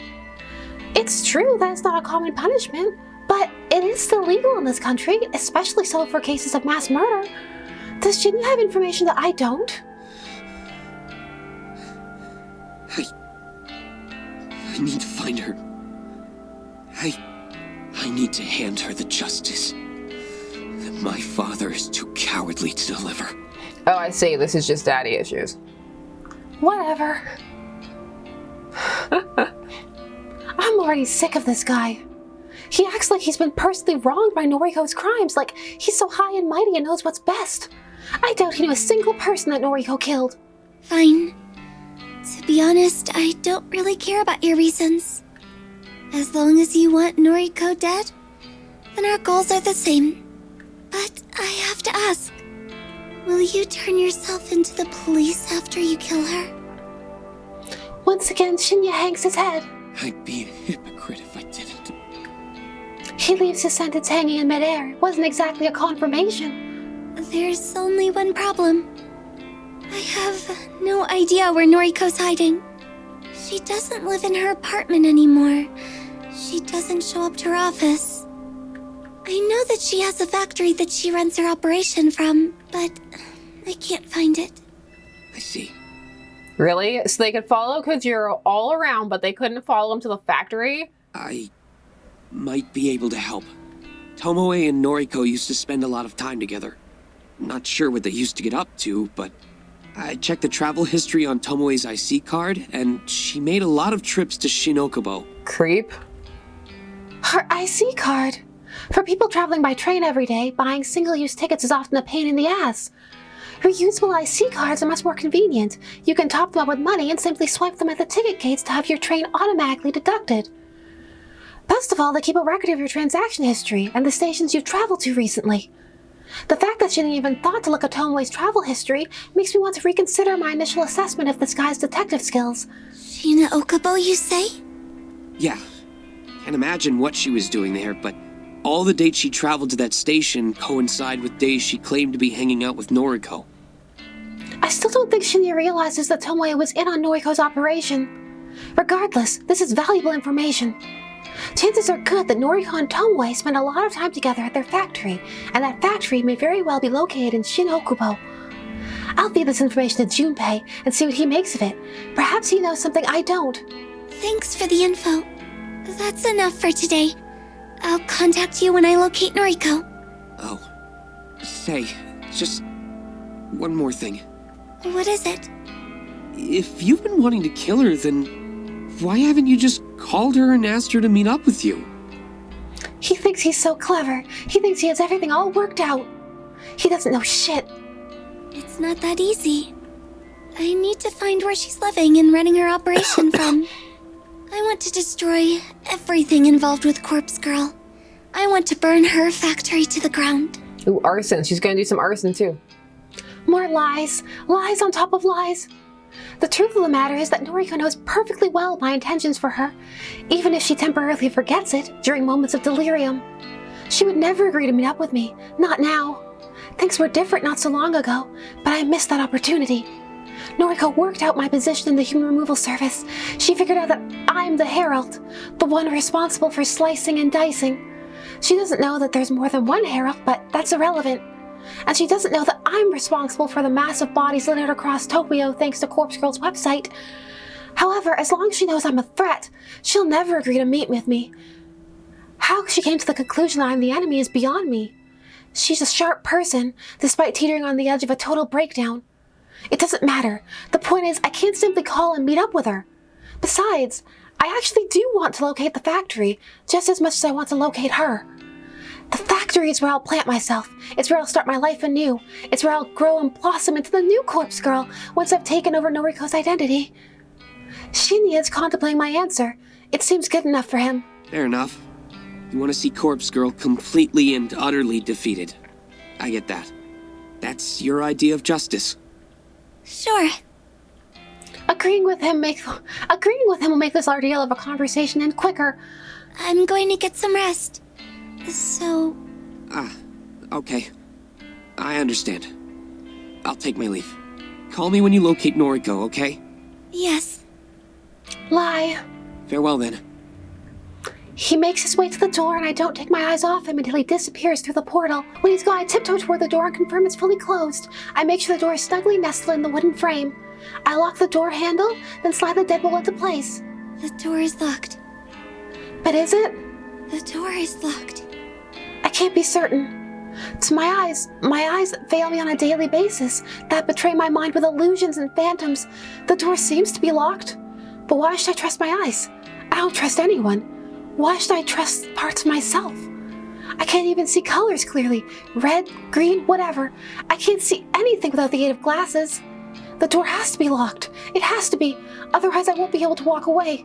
Speaker 4: It's true that it's not a common punishment, but it is still legal in this country, especially so for cases of mass murder. Does Shinya have information that I don't?
Speaker 6: I need to find her. I need to hand her the justice that my father is too cowardly to deliver.
Speaker 1: Oh, I see. This is just daddy issues.
Speaker 4: Whatever. I'm already sick of this guy. He acts like he's been personally wronged by Noriko's crimes, like he's so high and mighty and knows what's best. I doubt he knew a single person that Noriko killed.
Speaker 2: Fine. To be honest, I don't really care about your reasons. As long as you want Noriko dead, then our goals are the same. But I have to ask, will you turn yourself into the police after you kill her?
Speaker 4: Once again, Shinya hangs his head.
Speaker 6: I'd be a hypocrite if I didn't.
Speaker 4: He leaves his sentence hanging in midair. It wasn't exactly a confirmation.
Speaker 2: There's only one problem. I have no idea where Noriko's hiding. She doesn't live in her apartment anymore. She doesn't show up to her office. I know that she has a factory that she runs her operation from, but I can't find it.
Speaker 6: I see.
Speaker 1: Really? So they could follow Kojiro all around, but they couldn't follow him to the factory?
Speaker 6: I might be able to help. Tomoe and Noriko used to spend a lot of time together. Not sure what they used to get up to, but I checked the travel history on Tomoe's IC card, and she made a lot of trips to Shinokubo.
Speaker 1: Creep.
Speaker 4: Her IC card. For people traveling by train every day, buying single-use tickets is often a pain in the ass. Reusable IC cards are much more convenient. You can top them up with money and simply swipe them at the ticket gates to have your train automatically deducted. Best of all, they keep a record of your transaction history and the stations you've traveled to recently. The fact that she didn't even thought to look at Tomoe's travel history makes me want to reconsider my initial assessment of this guy's detective skills.
Speaker 2: Shina Okubo, you say?
Speaker 6: Yeah. Can't imagine what she was doing there, but all the dates she traveled to that station coincide with days she claimed to be hanging out with Noriko.
Speaker 4: I still don't think Shinya realizes that Tomoe was in on Noriko's operation. Regardless, this is valuable information. Chances are good that Noriko and Tomoe spend a lot of time together at their factory, and that factory may very well be located in Shinokubo. I'll feed this information to Junpei and see what he makes of it. Perhaps he knows something I don't.
Speaker 2: Thanks for the info. That's enough for today. I'll contact you when I locate Noriko.
Speaker 6: Oh. Say, just one more thing.
Speaker 2: What is it?
Speaker 6: If you've been wanting to kill her, then why haven't you just called her and asked her to meet up with you?
Speaker 4: He thinks he's so clever. He thinks he has everything all worked out. He doesn't know shit.
Speaker 2: It's not that easy. I need to find where she's living and running her operation from. I want to destroy everything involved with Corpse Girl. I want to burn her factory to the ground.
Speaker 1: Ooh, arson. She's gonna do some arson too.
Speaker 4: More lies. Lies on top of lies. The truth of the matter is that Noriko knows perfectly well my intentions for her, even if she temporarily forgets it during moments of delirium. She would never agree to meet up with me, not now. Things were different not so long ago, but I missed that opportunity. Noriko worked out my position in the human removal service. She figured out that I'm the Herald, the one responsible for slicing and dicing. She doesn't know that there's more than one Herald, but that's irrelevant. And she doesn't know that I'm responsible for the massive bodies littered across Tomoe thanks to Corpse Girl's website. However, as long as she knows I'm a threat, she'll never agree to meet with me. How she came to the conclusion that I'm the enemy is beyond me. She's a sharp person, despite teetering on the edge of a total breakdown. It doesn't matter. The point is, I can't simply call and meet up with her. Besides, I actually do want to locate the factory, just as much as I want to locate her. The factory is where I'll plant myself. It's where I'll start my life anew. It's where I'll grow and blossom into the new Corpse Girl once I've taken over Noriko's identity. Shinya is contemplating my answer. It seems good enough for him.
Speaker 6: Fair enough. You want to see Corpse Girl completely and utterly defeated. I get that. That's your idea of justice.
Speaker 2: Sure.
Speaker 4: Agreeing with him will make this ordeal of a conversation end quicker.
Speaker 2: I'm going to get some rest. So...
Speaker 6: Okay. I understand. I'll take my leave. Call me when you locate Noriko, okay?
Speaker 2: yes.
Speaker 4: Lie.
Speaker 6: Farewell then.
Speaker 4: He makes his way to the door and I don't take my eyes off him until he disappears through the portal. When he's gone, I tiptoe toward the door and confirm it's fully closed. I make sure the door is snugly nestled in the wooden frame. I lock the door handle, then slide the deadbolt into place.
Speaker 2: The door is locked.
Speaker 4: But is it?
Speaker 2: The door is locked.
Speaker 4: I can't be certain. To my eyes that fail me on a daily basis, that betray my mind with illusions and phantoms, the door seems to be locked. But why should I trust my eyes? I don't trust anyone. Why should I trust parts of myself? I can't even see colors clearly. Red, green, whatever. I can't see anything without the aid of glasses. The door has to be locked. It has to be. Otherwise I won't be able to walk away.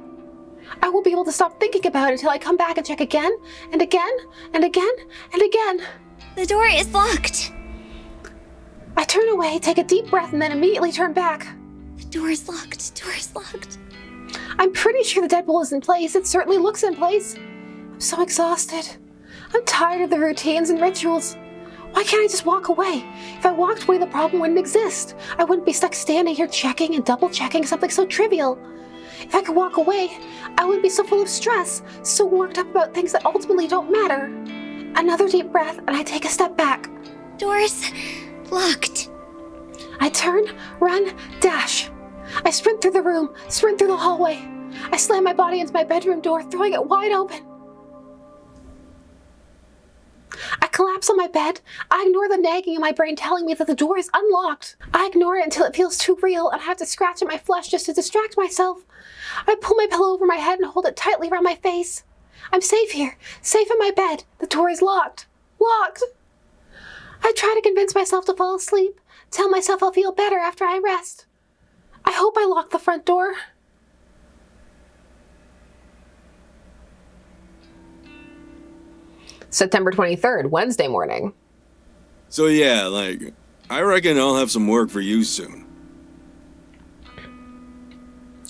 Speaker 4: I won't be able to stop thinking about it until I come back and check again, and again, and again, and again.
Speaker 2: The door is locked.
Speaker 4: I turn away, take a deep breath, and then immediately turn back.
Speaker 2: The door is locked. The door is locked.
Speaker 4: I'm pretty sure the deadbolt is in place. It certainly looks in place. I'm so exhausted. I'm tired of the routines and rituals. Why can't I just walk away? If I walked away, the problem wouldn't exist. I wouldn't be stuck standing here checking and double-checking something so trivial. If I could walk away, I wouldn't be so full of stress, so worked up about things that ultimately don't matter. Another deep breath, and I take a step back.
Speaker 2: Door's locked.
Speaker 4: I turn, run, dash. I sprint through the room, sprint through the hallway. I slam my body into my bedroom door, throwing it wide open. I collapse on my bed. I ignore the nagging in my brain telling me that the door is unlocked. I ignore it until it feels too real and I have to scratch at my flesh just to distract myself. I pull my pillow over my head and hold it tightly around my face. I'm safe here, safe in my bed. The door is locked. Locked! I try to convince myself to fall asleep, tell myself I'll feel better after I rest. I hope I locked the front door.
Speaker 1: September 23rd, Wednesday morning.
Speaker 3: So yeah, I reckon I'll have some work for you soon.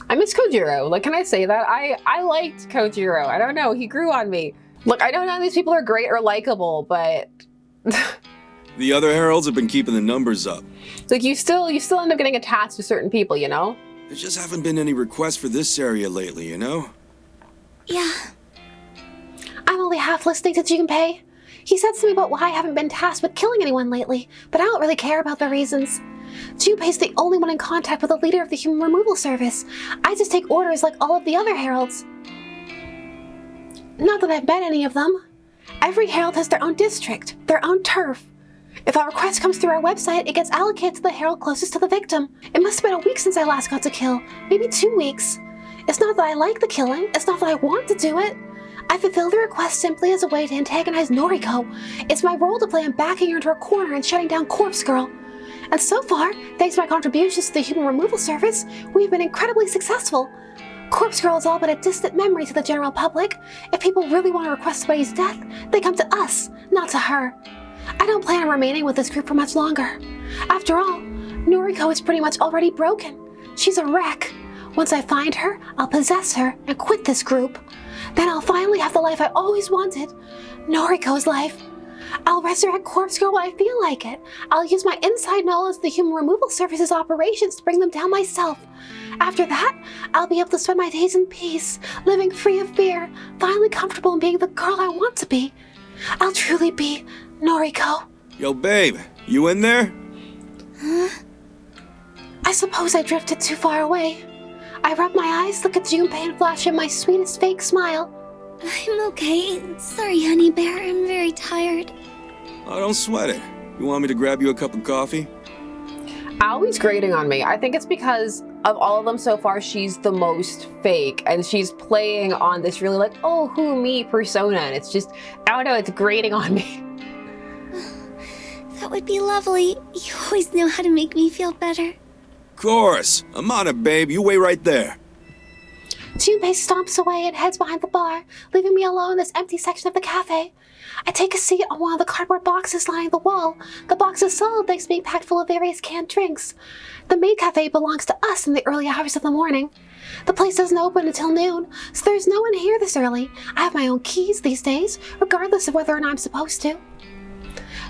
Speaker 1: I miss Kojiro. Like, can I say that? I liked Kojiro. I don't know. He grew on me. Look, I know none of these people are great or likable, but...
Speaker 3: The other heralds have been keeping the numbers up.
Speaker 1: like, you still end up getting attached to certain people, you know?
Speaker 3: There just haven't been any requests for this area lately, you know?
Speaker 2: Yeah.
Speaker 4: I'm only half listening to Junpei. He said something about why I haven't been tasked with killing anyone lately, but I don't really care about the reasons. Junpei's the only one in contact with the leader of the human removal service. I just take orders like all of the other heralds. Not that I've met any of them. Every herald has their own district, their own turf. If a request comes through our website, it gets allocated to the herald closest to the victim. It must have been a week since I last got to kill, maybe 2 weeks. It's not that I like the killing, it's not that I want to do it. I fulfill the request simply as a way to antagonize Noriko. It's my role to play in backing her into a corner and shutting down Corpse Girl. And so far, thanks to my contributions to the human removal service, we've been incredibly successful. Corpse Girl is all but a distant memory to the general public. If people really want to request somebody's death, they come to us, not to her. I don't plan on remaining with this group for much longer. After all, Noriko is pretty much already broken. She's a wreck. Once I find her, I'll possess her and quit this group. Then I'll finally have the life I always wanted. Noriko's life. I'll resurrect Corpse Girl when I feel like it. I'll use my inside knowledge of the Human Removal Service's operations to bring them down myself. After that, I'll be able to spend my days in peace, living free of fear, finally comfortable in being the girl I want to be. I'll truly be Noriko.
Speaker 3: Yo, babe, you in there?
Speaker 2: Huh?
Speaker 4: I suppose I drifted too far away. I rub my eyes, look at Junpei, and flash him my sweetest fake smile.
Speaker 2: I'm okay. Sorry, honey bear. I'm very tired.
Speaker 3: Oh, don't sweat it. You want me to grab you a cup of coffee?
Speaker 1: Aoi's grating on me. I think it's because of all of them so far, she's the most fake, and she's playing on this really like, oh, who, me persona, and it's just, I don't know, it's grating on me.
Speaker 2: That would be lovely. You always know how to make me feel better.
Speaker 3: Course. I'm on it, babe. You wait right there.
Speaker 4: Junpei stomps away and heads behind the bar, leaving me alone in this empty section of the cafe. I take a seat on one of the cardboard boxes lining the wall. The box is solid thanks to being packed full of various canned drinks. The maid cafe belongs to us in the early hours of the morning. The place doesn't open until noon, so there's no one here this early. I have my own keys these days, regardless of whether or not I'm supposed to.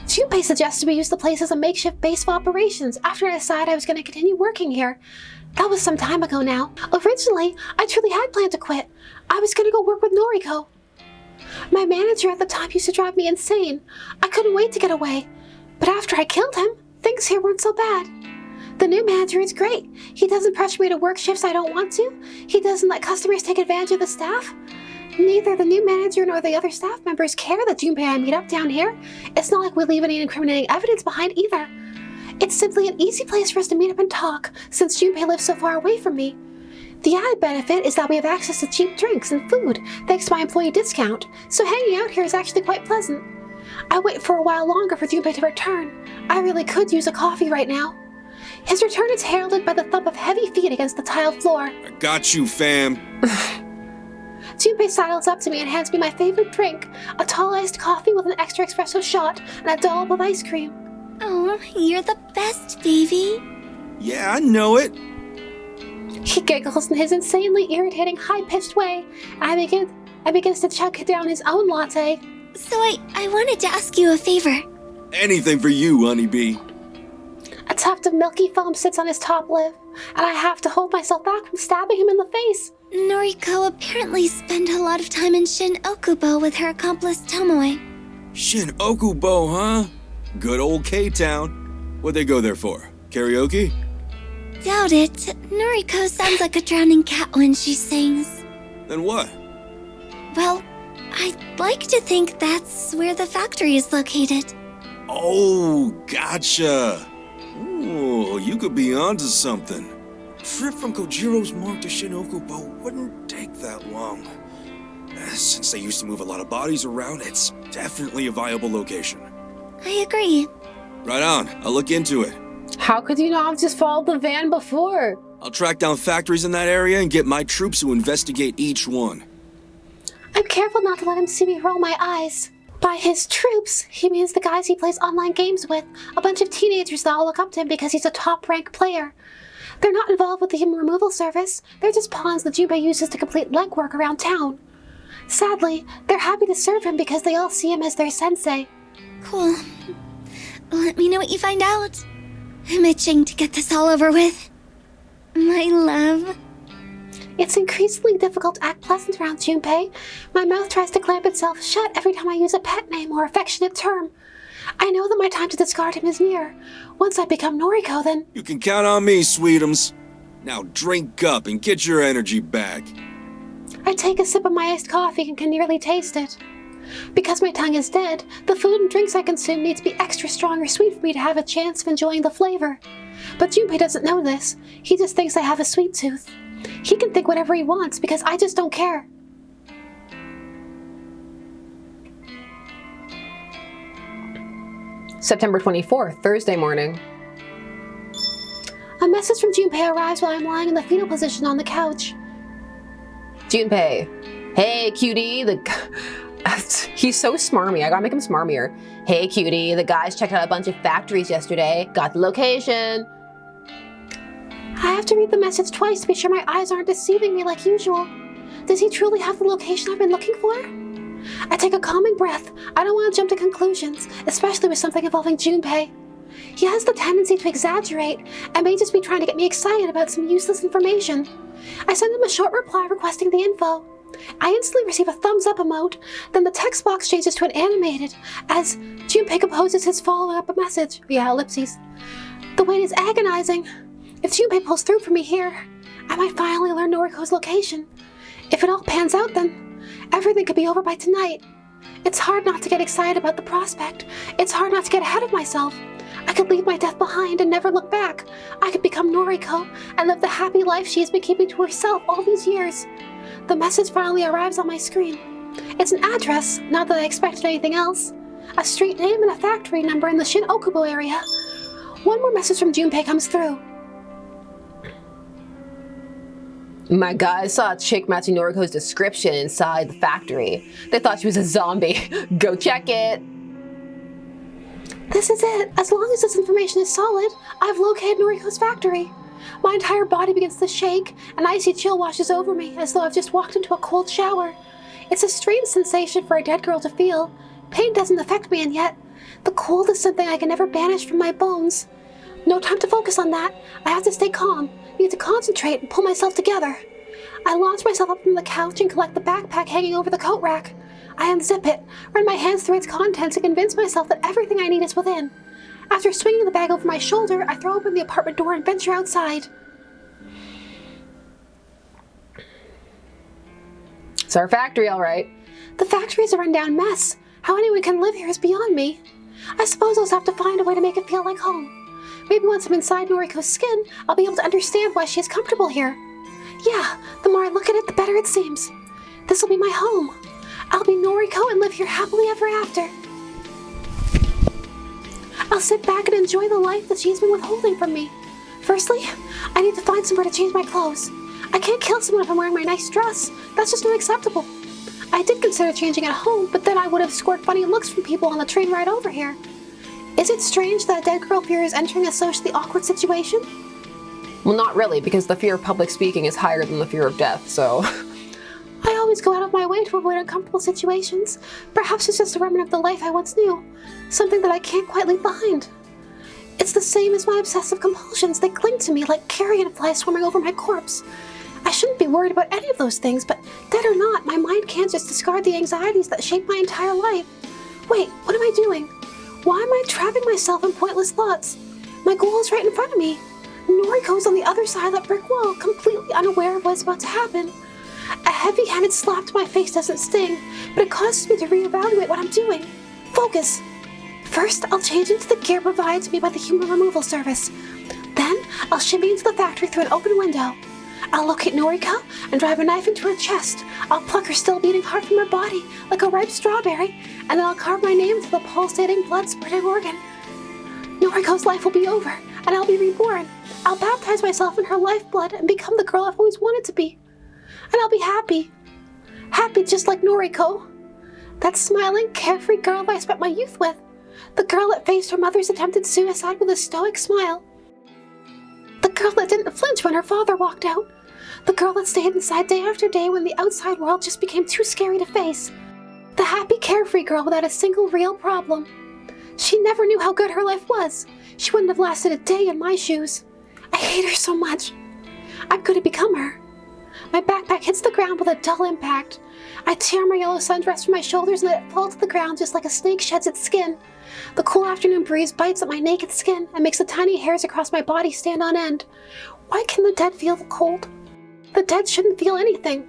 Speaker 4: Junpei suggested we use the place as a makeshift base of operations after I decided I was going to continue working here. That was some time ago now. Originally, I truly had planned to quit. I was going to go work with Noriko. My manager at the time used to drive me insane. I couldn't wait to get away. But after I killed him, things here weren't so bad. The new manager is great. He doesn't pressure me to work shifts I don't want to. He doesn't let customers take advantage of the staff. Neither the new manager nor the other staff members care that Junpei and I meet up down here. It's not like we leave any incriminating evidence behind either. It's simply an easy place for us to meet up and talk, since Junpei lives so far away from me. The added benefit is that we have access to cheap drinks and food, thanks to my employee discount, so hanging out here is actually quite pleasant. I wait for a while longer for Junpei to return. I really could use a coffee right now. His return is heralded by the thump of heavy feet against the tiled floor.
Speaker 3: I got you, fam.
Speaker 4: Junpei sidles up to me and hands me my favorite drink, a tall iced coffee with an extra espresso shot and a dollop of ice cream.
Speaker 2: Oh, you're the best, baby.
Speaker 3: Yeah, I know it.
Speaker 4: He giggles in his insanely irritating, high-pitched way, and I begins to chug down his own latte.
Speaker 2: So I wanted to ask you a favor.
Speaker 3: Anything for you, honeybee.
Speaker 4: A tuft of milky foam sits on his top lip, and I have to hold myself back from stabbing him in the face.
Speaker 2: Noriko apparently spent a lot of time in Shin Okubo with her accomplice Tomoe.
Speaker 3: Shin Okubo, huh? Good old K-Town. What'd they go there for? Karaoke?
Speaker 2: Doubt it. Noriko sounds like a drowning cat when she sings.
Speaker 3: Then what?
Speaker 2: Well, I'd like to think that's where the factory is located.
Speaker 3: Oh, gotcha. Ooh, you could be onto something. Trip from Kojiro's mark to Shin Okubo wouldn't take that long. Since they used to move a lot of bodies around, it's definitely a viable location.
Speaker 2: I agree.
Speaker 3: Right on, I'll look into it.
Speaker 1: How could you not have just followed the van before?
Speaker 3: I'll track down factories in that area and get my troops to investigate each one.
Speaker 4: I'm careful not to let him see me roll my eyes. By his troops, he means the guys he plays online games with, a bunch of teenagers that all look up to him because he's a top-ranked player. They're not involved with the human removal service, they're just pawns that Junpei uses to complete legwork around town. Sadly, they're happy to serve him because they all see him as their sensei.
Speaker 2: Cool. Let me know what you find out. I'm itching to get this all over with. My love.
Speaker 4: It's increasingly difficult to act pleasant around Junpei. My mouth tries to clamp itself shut every time I use a pet name or affectionate term. I know that my time to discard him is near. Once I become Noriko, then...
Speaker 3: You can count on me, sweetums. Now drink up and get your energy back.
Speaker 4: I take a sip of my iced coffee and can nearly taste it. Because my tongue is dead, the food and drinks I consume need to be extra strong or sweet for me to have a chance of enjoying the flavor. But Junpei doesn't know this. He just thinks I have a sweet tooth. He can think whatever he wants because I just don't care.
Speaker 1: September 24th, Thursday morning.
Speaker 4: A message from Junpei arrives while I'm lying in the fetal position on the couch.
Speaker 1: Junpei. Hey, cutie. He's so smarmy. I gotta make him smarmier. Hey, cutie. The guys checked out a bunch of factories yesterday. Got the location.
Speaker 4: I have to read the message twice to be sure my eyes aren't deceiving me like usual. Does he truly have the location I've been looking for? I take a calming breath. I don't want to jump to conclusions, especially with something involving Junpei. He has the tendency to exaggerate and may just be trying to get me excited about some useless information. I send him a short reply requesting the info. I instantly receive a thumbs up emote, then the text box changes to an animated as Junpei composes his following up a message. Yeah, ellipses. The wait is agonizing. If Junpei pulls through for me here, I might finally learn Noriko's location. If it all pans out, then everything could be over by tonight. It's hard not to get excited about the prospect. It's hard not to get ahead of myself. I could leave my death behind and never look back. I could become Noriko and live the happy life she has been keeping to herself all these years. The message finally arrives on my screen. It's an address, not that I expected anything else. A street name and a factory number in the Shin-Okubo area. One more message from Junpei comes through.
Speaker 1: My guys saw a chick matching Noriko's description inside the factory. They thought she was a zombie. Go check it.
Speaker 4: This is it. As long as this information is solid, I've located Noriko's factory. My entire body begins to shake, an icy chill washes over me as though I've just walked into a cold shower. It's a strange sensation for a dead girl to feel. Pain doesn't affect me, and yet the cold is something I can never banish from my bones. No time to focus on that. I have to stay calm. Need to concentrate and pull myself together. I launch myself up from the couch and collect the backpack hanging over the coat rack. I unzip it, run my hands through its contents and convince myself that everything I need is within. After swinging the bag over my shoulder, I throw open the apartment door and venture outside.
Speaker 1: It's our factory, all right.
Speaker 4: The factory is a rundown mess. How anyone can live here is beyond me. I suppose I'll have to find a way to make it feel like home. Maybe once I'm inside Noriko's skin, I'll be able to understand why she is comfortable here. Yeah, the more I look at it, the better it seems. This will be my home. I'll be Noriko and live here happily ever after. I'll sit back and enjoy the life that she's been withholding from me. Firstly, I need to find somewhere to change my clothes. I can't kill someone if I'm wearing my nice dress. That's just not acceptable. I did consider changing at home, but then I would have scored funny looks from people on the train ride over here. Is it strange that a dead girl fears entering a socially awkward situation?
Speaker 1: Well, not really, because the fear of public speaking is higher than the fear of death, so...
Speaker 4: I always go out of my way to avoid uncomfortable situations. Perhaps it's just a remnant of the life I once knew. Something that I can't quite leave behind. It's the same as my obsessive compulsions. They cling to me like carrion flies swarming over my corpse. I shouldn't be worried about any of those things, but dead or not, my mind can't just discard the anxieties that shape my entire life. Wait, what am I doing? Why am I trapping myself in pointless thoughts? My goal is right in front of me. Noriko's on the other side of that brick wall, completely unaware of what's about to happen. A heavy-handed slap to my face doesn't sting, but it causes me to reevaluate what I'm doing. Focus. First, I'll change into the gear provided to me by the human removal service. Then, I'll shimmy into the factory through an open window. I'll locate Noriko and drive a knife into her chest. I'll pluck her still beating heart from her body like a ripe strawberry, and then I'll carve my name into the pulsating, blood-spurting organ. Noriko's life will be over, and I'll be reborn. I'll baptize myself in her lifeblood and become the girl I've always wanted to be. And I'll be happy. Happy just like Noriko. That smiling, carefree girl I spent my youth with. The girl that faced her mother's attempted suicide with a stoic smile. The girl that didn't flinch when her father walked out. The girl that stayed inside day after day when the outside world just became too scary to face. The happy, carefree girl without a single real problem. She never knew how good her life was. She wouldn't have lasted a day in my shoes. I hate her so much. I'm going to become her. My backpack hits the ground with a dull impact. I tear my yellow sundress from my shoulders and let it fall to the ground just like a snake sheds its skin. The cool afternoon breeze bites at my naked skin and makes the tiny hairs across my body stand on end. Why can the dead feel the cold? The dead shouldn't feel anything.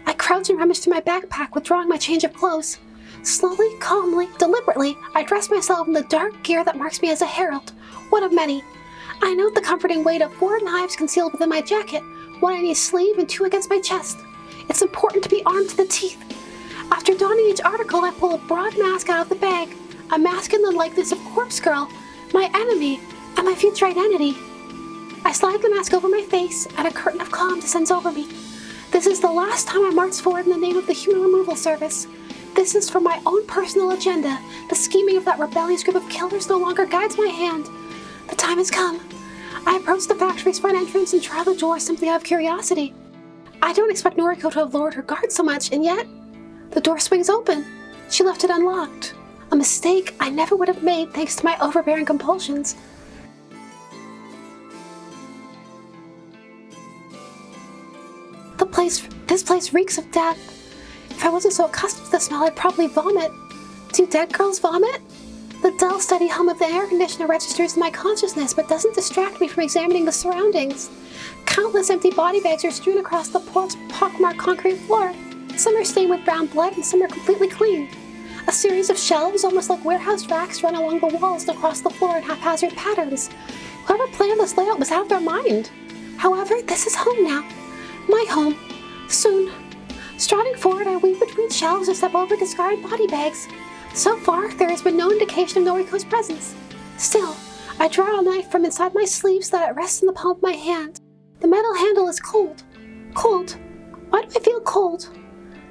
Speaker 4: I crouch and rummage through my backpack, withdrawing my change of clothes. Slowly, calmly, deliberately, I dress myself in the dark gear that marks me as a herald, one of many. I note the comforting weight of 4 knives concealed within my jacket, 1 on each sleeve and 2 against my chest. It's important to be armed to the teeth. After donning each article, I pull a broad mask out of the bag, a mask in the likeness of Corpse Girl, my enemy, and my future identity. I slide the mask over my face, and a curtain of calm descends over me. This is the last time I march forward in the name of the Human Removal Service. This is for my own personal agenda. The scheming of that rebellious group of killers no longer guides my hand. The time has come. I approach the factory's front entrance and try the door simply out of curiosity. I don't expect Noriko to have lowered her guard so much, and yet, the door swings open. She left it unlocked. A mistake I never would have made thanks to my overbearing compulsions. This place reeks of death. If I wasn't so accustomed to the smell, I'd probably vomit. Do dead girls vomit? The dull, steady hum of the air conditioner registers in my consciousness, but doesn't distract me from examining the surroundings. Countless empty body bags are strewn across the pockmarked concrete floor. Some are stained with brown blood, and some are completely clean. A series of shelves, almost like warehouse racks, run along the walls and across the floor in haphazard patterns. Whoever planned this layout was out of their mind. However, this is home now. My home. Soon. Striding forward, I weave between shelves and step over discarded body bags. So far, there has been no indication of Noriko's presence. Still, I draw a knife from inside my sleeve so that it rests in the palm of my hand. The metal handle is cold. Cold. Why do I feel cold?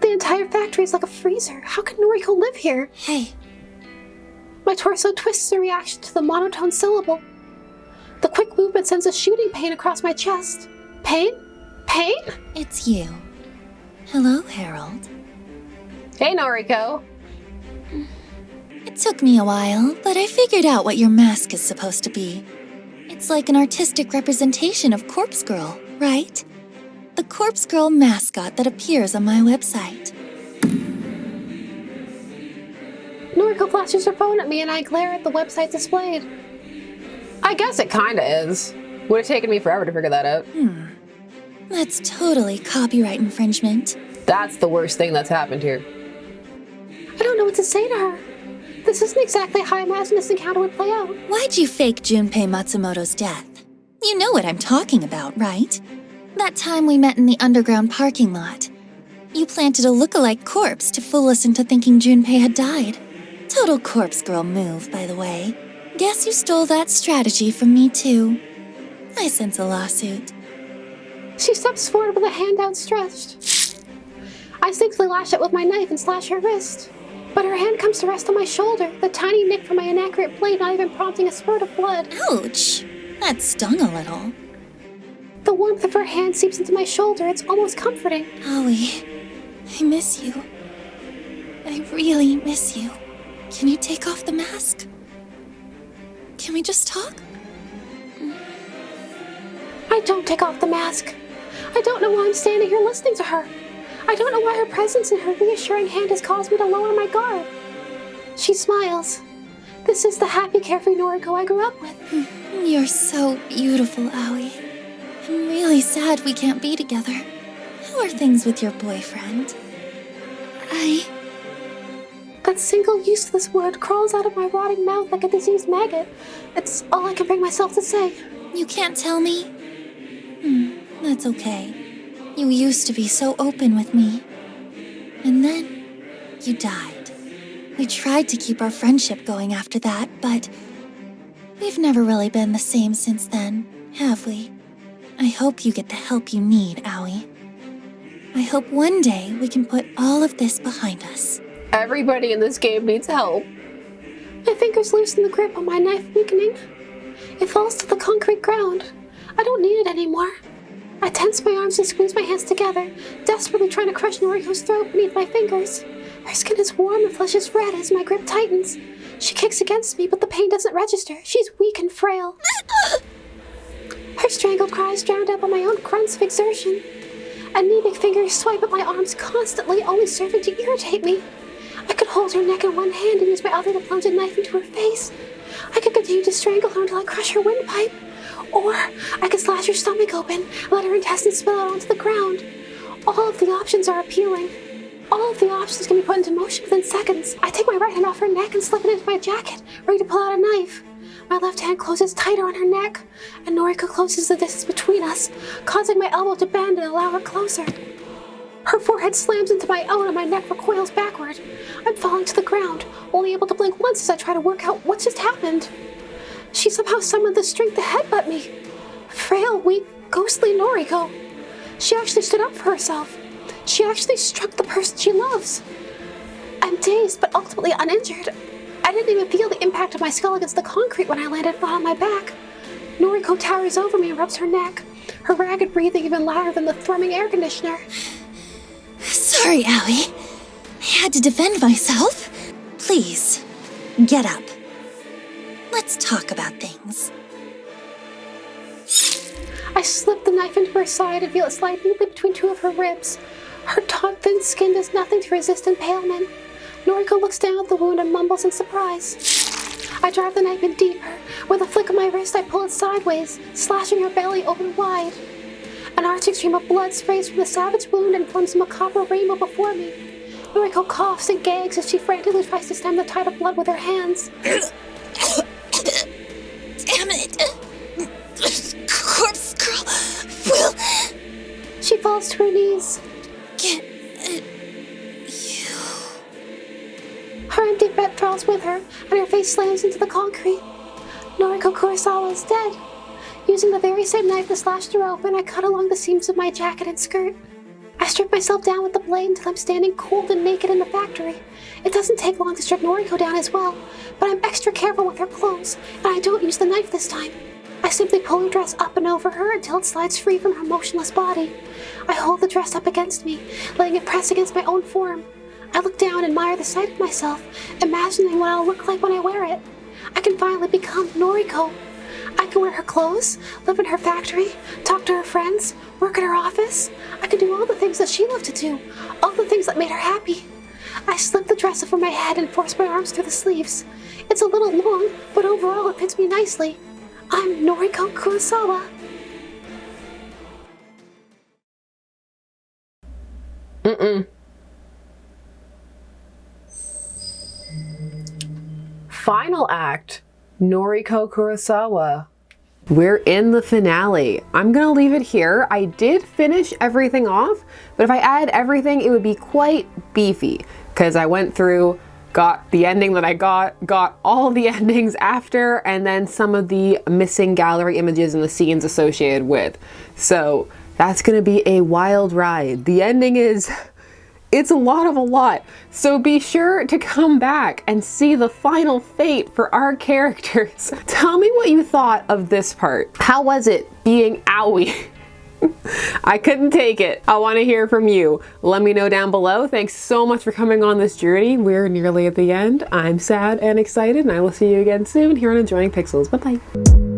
Speaker 4: The entire factory is like a freezer. How can Noriko live here?
Speaker 7: Hey.
Speaker 4: My torso twists in reaction to the monotone syllable. The quick movement sends a shooting pain across my chest. Pain? Pain?
Speaker 7: It's you. Hello, Harold.
Speaker 1: Hey, Noriko.
Speaker 7: It took me a while, but I figured out what your mask is supposed to be. It's like an artistic representation of Corpse Girl, right? The Corpse Girl mascot that appears on my website.
Speaker 4: Noriko flashes her phone at me and I glare at the website displayed.
Speaker 1: I guess it kinda is. Would have taken me forever to figure that out.
Speaker 7: That's totally copyright infringement.
Speaker 1: That's the worst thing that's happened here.
Speaker 4: I don't know what to say to her. This isn't exactly how I imagined this encounter would play out.
Speaker 7: Why'd you fake Junpei Matsumoto's death? You know what I'm talking about, right? That time we met in the underground parking lot. You planted a look-alike corpse to fool us into thinking Junpei had died. Total Corpse Girl move, by the way. Guess you stole that strategy from me, too. I sense a lawsuit.
Speaker 4: She steps forward with a hand outstretched. I simply lash it with my knife and slash her wrist. But her hand comes to rest on my shoulder, the tiny nick from my inaccurate blade not even prompting a spurt of blood.
Speaker 7: Ouch! That stung a little.
Speaker 4: The warmth of her hand seeps into my shoulder. It's almost comforting.
Speaker 7: Aoi, I miss you. I really miss you. Can you take off the mask? Can we just talk?
Speaker 4: I don't take off the mask. I don't know why I'm standing here listening to her. I don't know why her presence and her reassuring hand has caused me to lower my guard. She smiles. This is the happy, carefree Noriko I grew up with.
Speaker 7: You're so beautiful, Aoi. I'm really sad we can't be together. How are things with your boyfriend?
Speaker 4: That single useless word crawls out of my rotting mouth like a diseased maggot. It's all I can bring myself to say.
Speaker 7: You can't tell me? That's okay. You used to be so open with me. And then, you died. We tried to keep our friendship going after that, but we've never really been the same since then, have we? I hope you get the help you need, Aoi. I hope one day we can put all of this behind us.
Speaker 1: Everybody in this game needs help.
Speaker 4: My fingers loosen the grip on my knife, weakening. It falls to the concrete ground. I don't need it anymore. I tense my arms and squeeze my hands together, desperately trying to crush Noriko's throat beneath my fingers. Her skin is warm and flesh is red as my grip tightens. She kicks against me, but the pain doesn't register. She's weak and frail. Her strangled cries drowned out by my own grunts of exertion. Anemic fingers swipe at my arms constantly, only serving to irritate me. I could hold her neck in one hand and use my other to plunge a knife into her face. I could continue to strangle her until I crush her windpipe. Or I could slash her stomach open and let her intestines spill out onto the ground. All of the options are appealing. All of the options can be put into motion within seconds. I take my right hand off her neck and slip it into my jacket, ready to pull out a knife. My left hand closes tighter on her neck, and Noriko closes the distance between us, causing my elbow to bend and allow her closer. Her forehead slams into my own and my neck recoils backward. I'm falling to the ground, only able to blink once as I try to work out what just happened. She somehow summoned the strength to headbutt me. Frail, weak, ghostly Noriko. She actually stood up for herself. She actually struck the person she loves. I'm dazed, but ultimately uninjured. I didn't even feel the impact of my skull against the concrete when I landed flat on my back. Noriko towers over me and rubs her neck, her ragged breathing even louder than the thrumming air conditioner.
Speaker 7: Sorry, Aoi. I had to defend myself. Please, get up. Let's talk about things.
Speaker 4: I slip the knife into her side and feel it slide neatly between two of her ribs. Her taut, thin skin does nothing to resist impalement. Noriko looks down at the wound and mumbles in surprise. I drive the knife in deeper. With a flick of my wrist, I pull it sideways, slashing her belly open wide. An arctic stream of blood sprays from the savage wound and forms a macabre rainbow before me. Noriko coughs and gags as she frantically tries to stem the tide of blood with her hands.
Speaker 7: Damn it! Corpse girl will...
Speaker 4: She falls to her knees.
Speaker 7: Get you.
Speaker 4: Her empty breath falls with her, and her face slams into the concrete. Noriko Kurosawa is dead. Using the very same knife that slashed her open, I cut along the seams of my jacket and skirt. I strip myself down with the blade until I'm standing cold and naked in the factory. It doesn't take long to strip Noriko down as well, but I'm extra careful with her clothes, and I don't use the knife this time. I simply pull her dress up and over her until it slides free from her motionless body. I hold the dress up against me, letting it press against my own form. I look down and admire the sight of myself, imagining what I'll look like when I wear it. I can finally become Noriko. I can wear her clothes, live in her factory, talk to her friends, work at her office. I can do all the things that she loved to do, all the things that made her happy. I slip the dress over my head and force my arms through the sleeves. It's a little long, but overall it fits me nicely. I'm Noriko Kurosawa.
Speaker 1: Final act, Noriko Kurosawa. We're in the finale. I'm gonna leave it here. I did finish everything off, but if I add everything, it would be quite beefy because I went through, got the ending that I got all the endings after, and then some of the missing gallery images and the scenes associated with. So that's gonna be a wild ride. The ending is, it's a lot of a lot. So be sure to come back and see the final fate for our characters. Tell me what you thought of this part. How was it being Aoi? I couldn't take it. I want to hear from you. Let me know down below. Thanks so much for coming on this journey. We're nearly at the end. I'm sad and excited, and I will see you again soon here on Enjoying Pixels. Bye-bye.